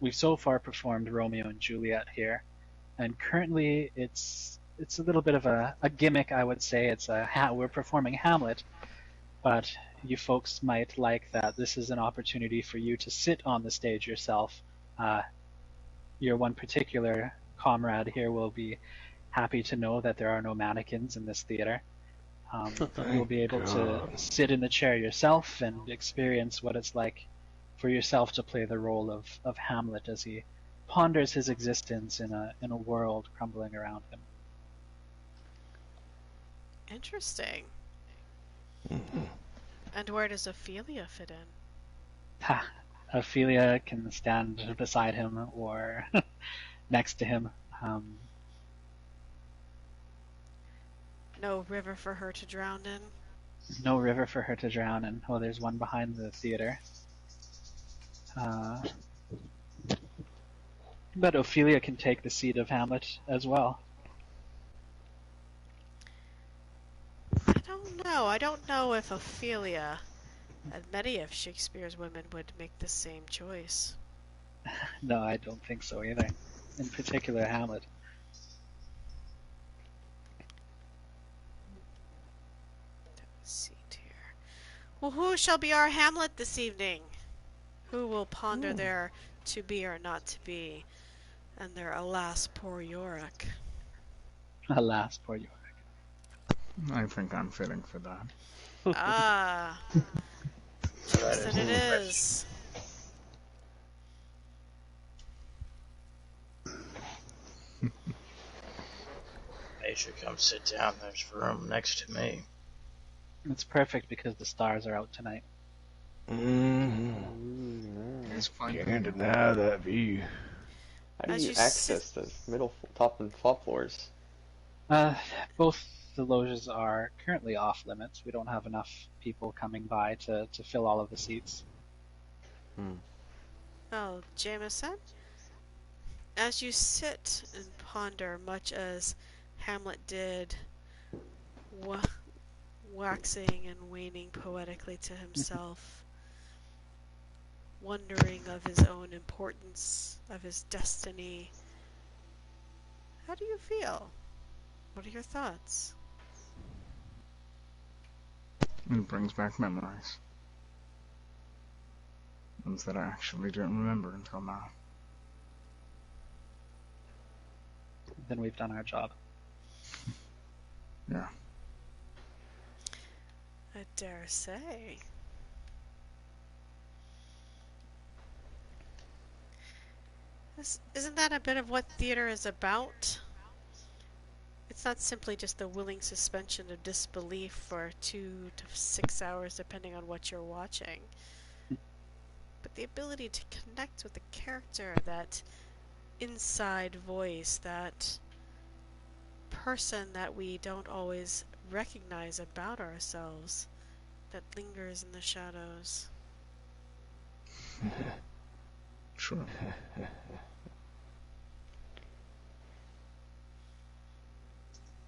A: We've so far performed Romeo and Juliet here, and currently it's a little bit of a gimmick, I would say. We're performing Hamlet, but you folks might like that this is an opportunity for you to sit on the stage yourself. Your one particular comrade here will be happy to know that there are no mannequins in this theater. You'll be able to sit in the chair yourself and experience what it's like for yourself to play the role of Hamlet as he ponders his existence in a world crumbling around him.
B: Interesting. And where does Ophelia fit in?
A: Ophelia can stand beside him or next to him.
B: No river for her to drown in?
A: No river for her to drown in. Oh, there's one behind the theater. But Ophelia can take the seat of Hamlet as well.
B: I don't know if Ophelia and many of Shakespeare's women would make the same choice.
A: No, I don't think so either. In particular, Hamlet.
B: Seat here. Well, who shall be our Hamlet this evening? Who will ponder their to be or not to be, and their alas, poor Yorick?
A: Alas, poor Yorick.
H: I think I'm fitting for that.
B: Yes, then it is.
D: They should come sit down. There's room next to me.
A: It's perfect because the stars are out tonight.
H: It's fun.
E: Can't deny that view.
F: How do
B: As
F: you
B: you
F: access the top and top floors?
A: Both the loges are currently off limits. We don't have enough people coming by to fill all of the seats.
B: Oh, Jameson? As you sit and ponder, much as Hamlet did, waxing and waning poetically to himself, wondering of his own importance, of his destiny, how do you feel? What are your thoughts?
H: It brings back memories. Ones that I actually didn't remember until now.
A: Then we've done our job.
H: Yeah.
B: I dare say. Isn't that a bit of what theater is about? It's not simply just the willing suspension of disbelief for 2 to 6 hours, depending on what you're watching, but the ability to connect with the character, that inside voice, that person that we don't always recognize about ourselves, that lingers in the shadows.
H: Sure.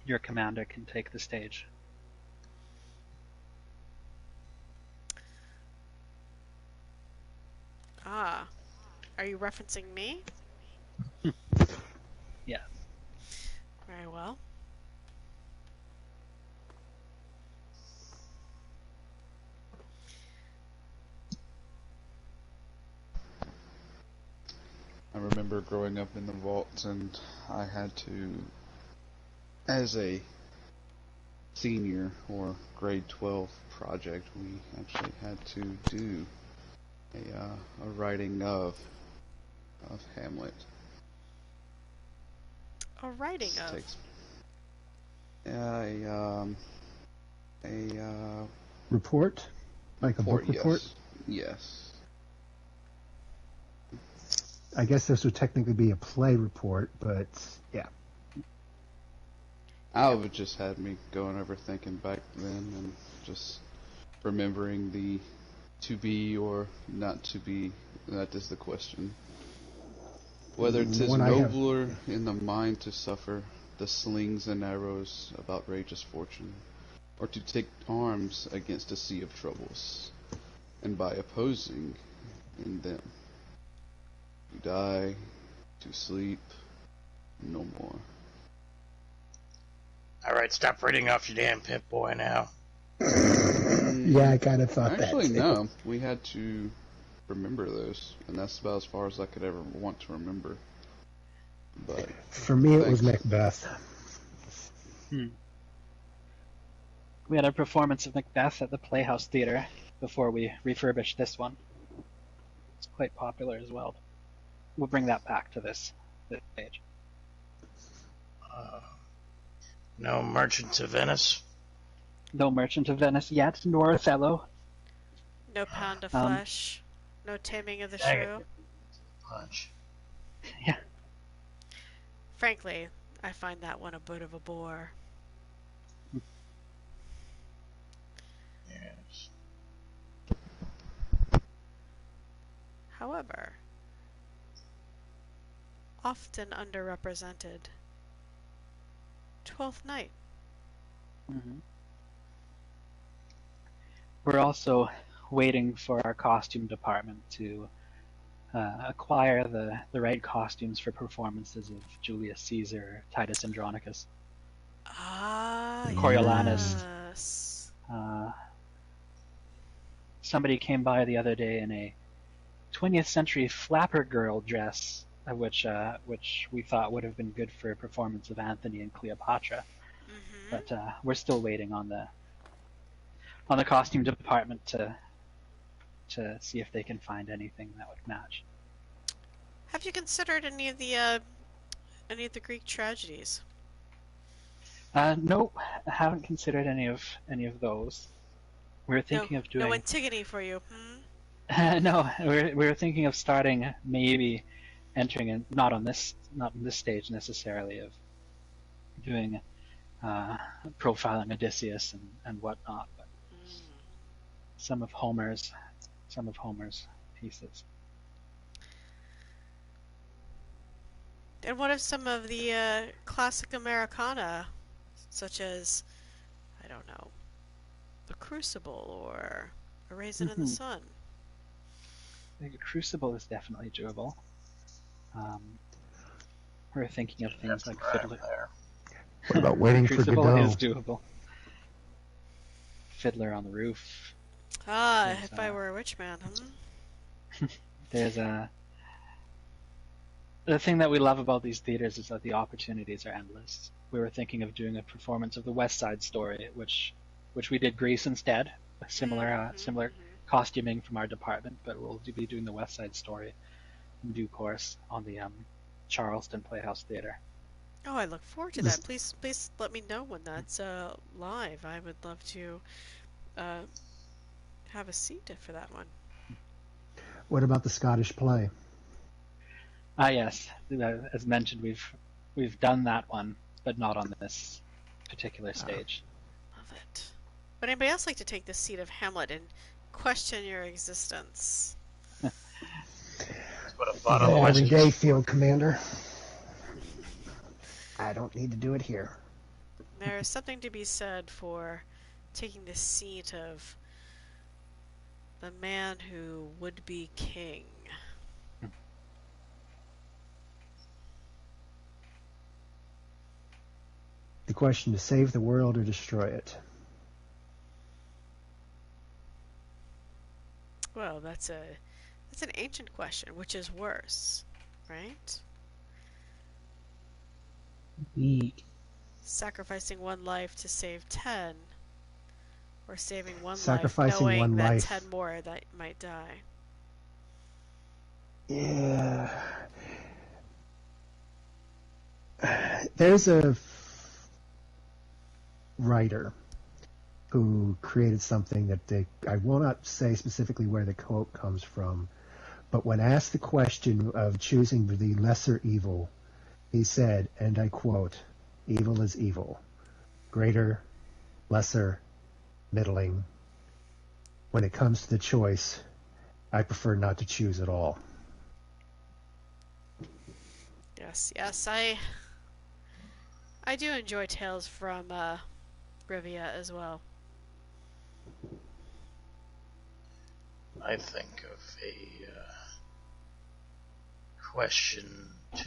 A: Your commander can take the stage.
B: Ah, are you referencing me?
A: Yeah.
B: Very well.
G: I remember growing up in the vaults, and I had to, as a senior or grade 12 project, we actually had to do a writing of Hamlet.
B: A writing of?
G: Takes a
C: report? Like a book report?
G: Yes.
C: I guess this would technically be a play report, but yeah.
G: Alva just had me going over thinking back then and just remembering the to be or not to be. That is the question. Whether 'tis nobler in the mind to suffer the slings and arrows of outrageous fortune, or to take arms against a sea of troubles, and by opposing in them, to die, to sleep, no more.
D: Alright, stop reading off your damn Pip Boy now.
C: Yeah, I kind of thought
G: Actually,
C: that.
G: no. We had to remember those, and that's about as far as I could ever want to remember. But
C: for me, it was Macbeth.
A: We had a performance of Macbeth at the Playhouse Theatre before we refurbished this one. It's quite popular as well. We'll bring that back to this page.
D: No Merchant of Venice?
A: No Merchant of Venice yet, nor Othello.
B: No Pound of Flesh. No Taming of the Shrew.
D: Punch.
A: Yeah.
B: Frankly, I find that one a bit of a bore.
D: Yes.
B: However, often underrepresented. Twelfth Night.
A: Mm-hmm. We're also waiting for our costume department to acquire the right costumes for performances of Julius Caesar, Titus Andronicus. Coriolanus.
B: Yes.
A: Somebody came by the other day in a 20th century flapper girl dress, which we thought would have been good for a performance of Antony and Cleopatra.
B: Mm-hmm.
A: But we're still waiting on the costume department to see if they can find anything that would match.
B: Have you considered any of the any of the Greek tragedies?
A: No, I haven't considered any of those. We were thinking of
B: No
A: doing.
B: Antigone for you.
A: No, we were thinking of starting, maybe entering in, not on this stage necessarily, of doing profiling Odysseus and whatnot, but some of Homer's pieces.
B: And what of some of the classic Americana, such as, I don't know, The Crucible or A Raisin in the Sun?
A: I think a Crucible is definitely doable. We're thinking of things like Fiddler.
C: What about Waiting for
A: Crucible
C: Godot?
A: is doable. Fiddler on the Roof.
B: If I Were a Rich Man,
A: There's the thing that we love about these theaters is that the opportunities are endless. We were thinking of doing a performance of the West Side Story, which we did Grease instead, a similar costuming from our department, but we'll be doing the West Side Story in due course on the Charleston Playhouse Theater.
B: Oh, I look forward to that. Please let me know when that's live. I would love to have a seat for that one.
C: What about the Scottish play?
A: Yes. As mentioned, we've done that one, but not on this particular stage.
B: Love it. Would anybody else like to take the seat of Hamlet and question your existence?
C: Every day, Field Commander. I don't need to do it here.
B: There is something to be said for taking the seat of the man who would be king.
C: The question is, save the world or destroy it?
B: Well, that's an ancient question. Which is worse, right? Sacrificing one life to save 10, or saving one life knowing that 10 more that might die.
C: Yeah. There's a writer who created something that I will not say specifically where the quote comes from, but when asked the question of choosing the lesser evil, he said, and I quote, "Evil is evil. Greater, lesser, middling. When it comes to the choice, I prefer not to choose at all."
B: Yes, I do enjoy tales from Rivia as well.
D: I think of a question to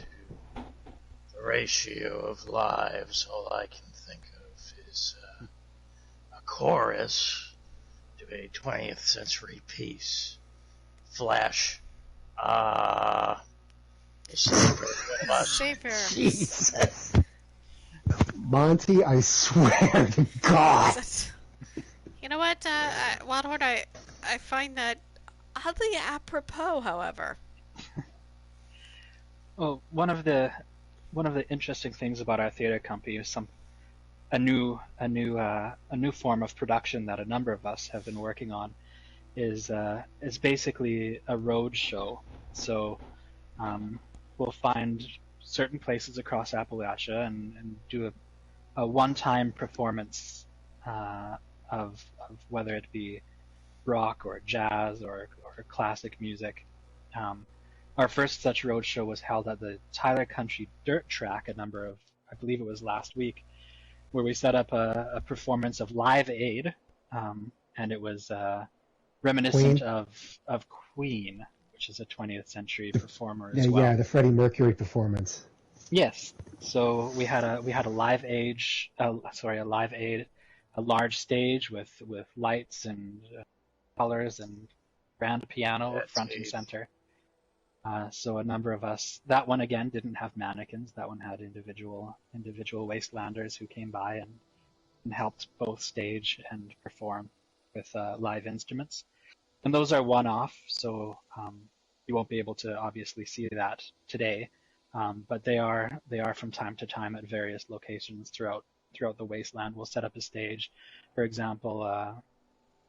D: the ratio of lives. All I can think of is a chorus to a 20th century piece. Flash.
B: Safer.
C: Jesus. Monty, I swear to God.
B: You know what, Wildhorn, I find that oddly apropos, however.
A: Well, one of the interesting things about our theater company is a new form of production that a number of us have been working on is basically a road show. So we'll find certain places across Appalachia and do a one-time performance of whether it be rock or jazz or classic music. Our first such road show was held at the Tyler Country Dirt Track I believe it was last week, where we set up a performance of Live Aid, and it was reminiscent of Queen, which is a 20th century performer as well.
C: Yeah, the Freddie Mercury performance.
A: Yes. So we had a Live Aid, a large stage with lights and colors and grand piano front and center. So a number of us. That one again didn't have mannequins. That one had individual wastelanders who came by and helped both stage and perform with live instruments. And those are one-off, so you won't be able to obviously see that today. but they are from time to time at various locations throughout the wasteland. We'll set up a stage, for example.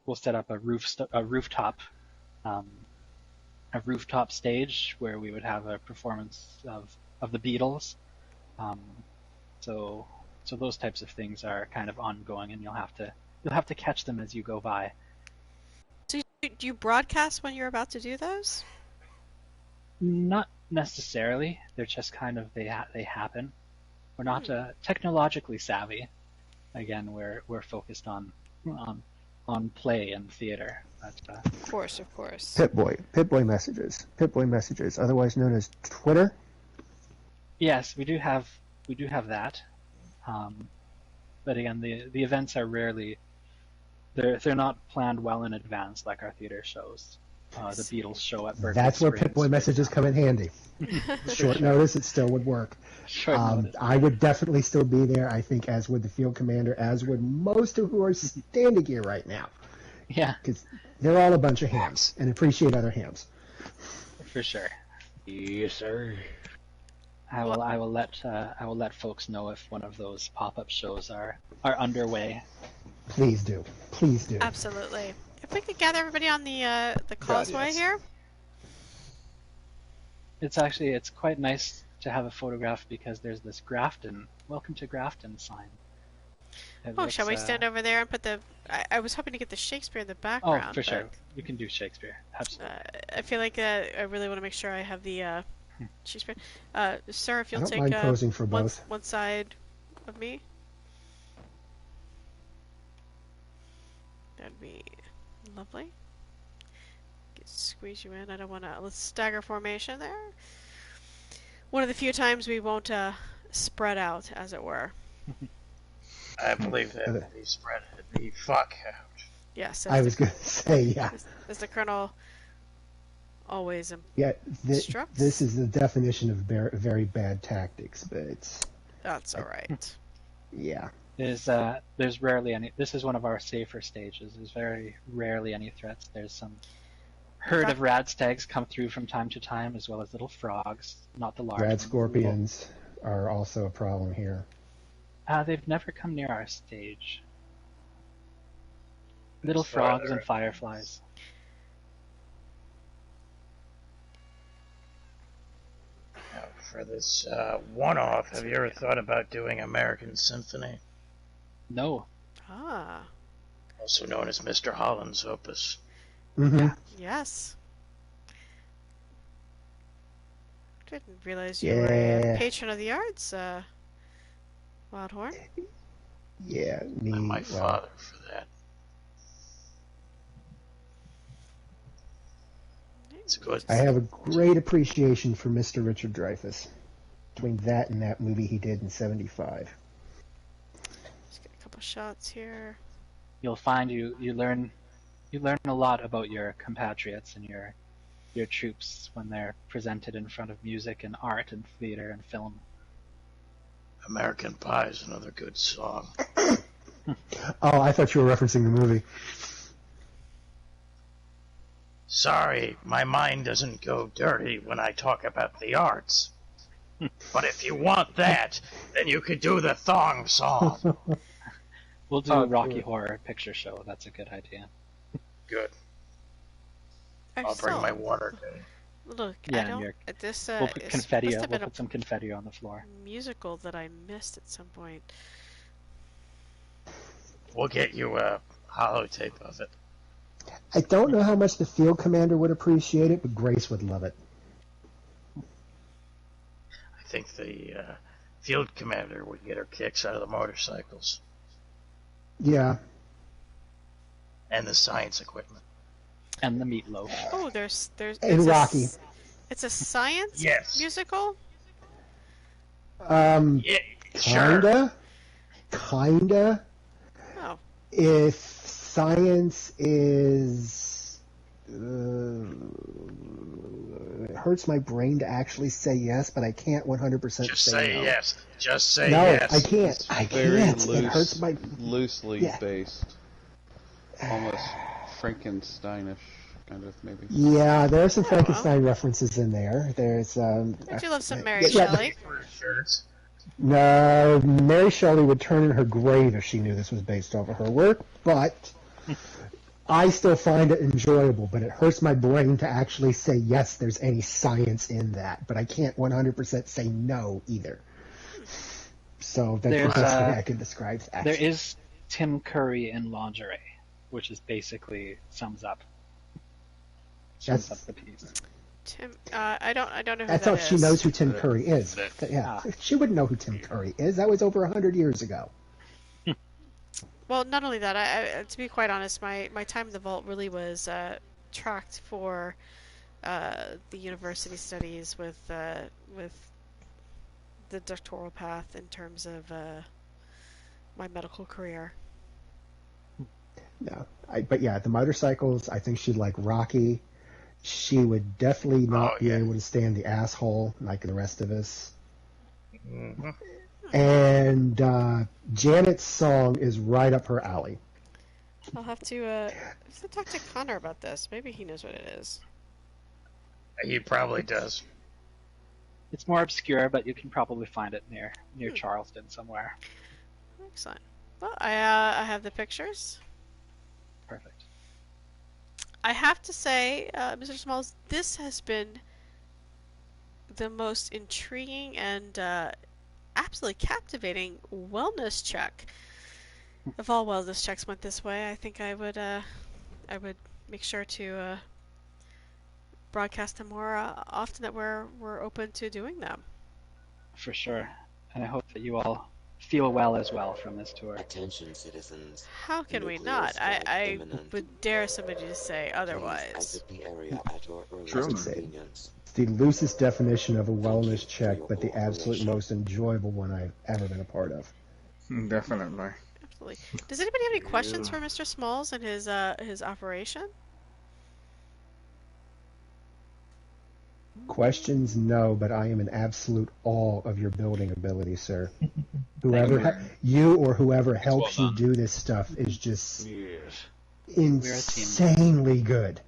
A: We'll set up a rooftop stage where we would have a performance of the Beatles. So those types of things are kind of ongoing, and you'll have to catch them as you go by.
B: So do you broadcast when you're about to do those?
A: Not necessarily. They're just kind of they happen. We're not technologically savvy. Again, we're focused on play and theater. But,
B: of course.
C: Pip-Boy messages, otherwise known as Twitter.
A: Yes, we do have that. But again, the events are rarely they're not planned well in advance like our theater shows. The Beatles show at Berkeley.
C: That's where
A: Springs,
C: Pip-Boy messages come in handy. Short notice, it still would work. I would definitely still be there, I think, as would the field commander, as would most of who are standing here right now.
A: Yeah.
C: Because they're all a bunch of hams and appreciate other hams.
A: For sure.
E: Yes, sir.
A: I will let folks know if one of those pop-up shows are underway.
C: Please do.
B: Absolutely. If we could gather everybody on the causeway here.
A: It's quite nice to have a photograph because there's this Grafton, welcome to Grafton sign.
B: Shall we stand over there and put the... I was hoping to get the Shakespeare in the background.
A: Oh, for sure. You can do Shakespeare. Absolutely.
B: I feel like I really want to make sure I have the Shakespeare. Sir, if you'll take
C: mind posing for both.
B: One side of me. That'd be lovely. Squeeze you in. I don't want to... Let's stagger formation there. One of the few times we won't spread out, as it were.
D: I believe that would be spread the fuck out.
B: Yes.
C: I was going to say, yeah.
B: As the Colonel always
C: instructs. This is the definition of very bad tactics, but it's...
B: That's alright.
C: Yeah.
A: There's rarely any... This is one of our safer stages. There's very rarely any threats. There's some herd of radstags come through from time to time, as well as little frogs, not the large
C: Rad scorpions are also a problem here.
A: They've never come near our stage. Little frogs and fireflies.
D: Now, for this one-off, have you ever thought about doing American Symphony?
A: No.
D: Also known as Mr. Holland's Opus.
C: Mm-hmm.
B: Yes. Didn't realize you were a patron of the arts, Wildhorn.
C: Yeah, me.
D: I'm my father for that. It's good.
C: I have a great appreciation for Mr. Richard Dreyfuss. Between that and that movie he did in '75.
B: Just get a couple shots here.
A: You'll find you learn a lot about your compatriots and your troops when they're presented in front of music and art and theater and film.
D: American Pie is another good song.
C: Oh, I thought you were referencing the movie.
D: Sorry, my mind doesn't go dirty when I talk about the arts. But if you want that, then you could do the thong song.
A: We'll do a Rocky Horror Picture Show. That's a good idea.
D: Good. I'll bring my water.
B: Look,
A: yeah,
B: I don't... This,
A: we'll put confetti. We'll put some confetti on the floor.
B: Musical that I missed at some point.
D: We'll get you a holotape of it.
C: I don't know how much the field commander would appreciate it, but Grace would love it.
D: I think the field commander would get her kicks out of the motorcycles.
C: Yeah.
D: And the science equipment.
A: And the meatloaf.
B: Oh, there's
C: and Rocky.
B: It's a science musical?
D: Yeah,
C: kinda. Kinda.
B: Oh.
C: If science is... it hurts my brain to actually say yes, but I can't 100%
D: Just
C: say no.
D: Yes. Just say
C: no,
D: yes.
C: I can't. I can't. It hurts my...
G: Loosely based. Almost Frankensteinish kind of, maybe.
C: Yeah, there are some Frankenstein references in there. There's
B: I do love some Mary
C: yeah,
B: Shelley.
C: No, Mary Shelley would turn in her grave if she knew this was based off of her work, but I still find it enjoyable, but it hurts my brain to actually say, yes, there's any science in that, but I can't 100% say no either. So that's the best way I can describe that.
A: There is Tim Curry in lingerie, which is basically sums up the piece.
B: Tim, I don't know who
C: That's how
B: that
C: she
B: is.
C: knows who Tim Curry is. Yeah, she wouldn't know who Tim Curry is. That was over 100 years ago.
B: Well, not only that, I to be quite honest, my time in the vault really was tracked for the university studies with the doctoral path in terms of my medical career.
C: No, but yeah, the motorcycles, I think she'd like Rocky. She would definitely not be able to stand the asshole like the rest of us.
D: Mm-hmm.
C: And Janet's song is right up her alley.
B: I'll have to talk to Connor about this. Maybe he knows what it is.
D: He probably does.
A: It's more obscure, but you can probably find it near Charleston somewhere.
B: Excellent. Well, I have the pictures.
A: Perfect.
B: I have to say, Mr. Smalls, this has been the most intriguing and absolutely captivating wellness check. If all wellness checks went this way, I think I would make sure to broadcast them more often that we're open to doing them.
A: For sure. And I hope that you all feel well as well from this tour.
J: Attention, citizens.
B: How can we not? I would dare somebody to say otherwise.
J: Exit the area at your earliest
C: True.
J: convenience.
C: It's the loosest definition of a wellness check, but the absolute most enjoyable one I've ever been a part of.
H: Definitely.
B: Absolutely. Does anybody have any questions for Mr. Smalls and his operation?
C: Questions, no, but I am in absolute awe of your building ability, sir. You or whoever helps you do this stuff is just insanely good.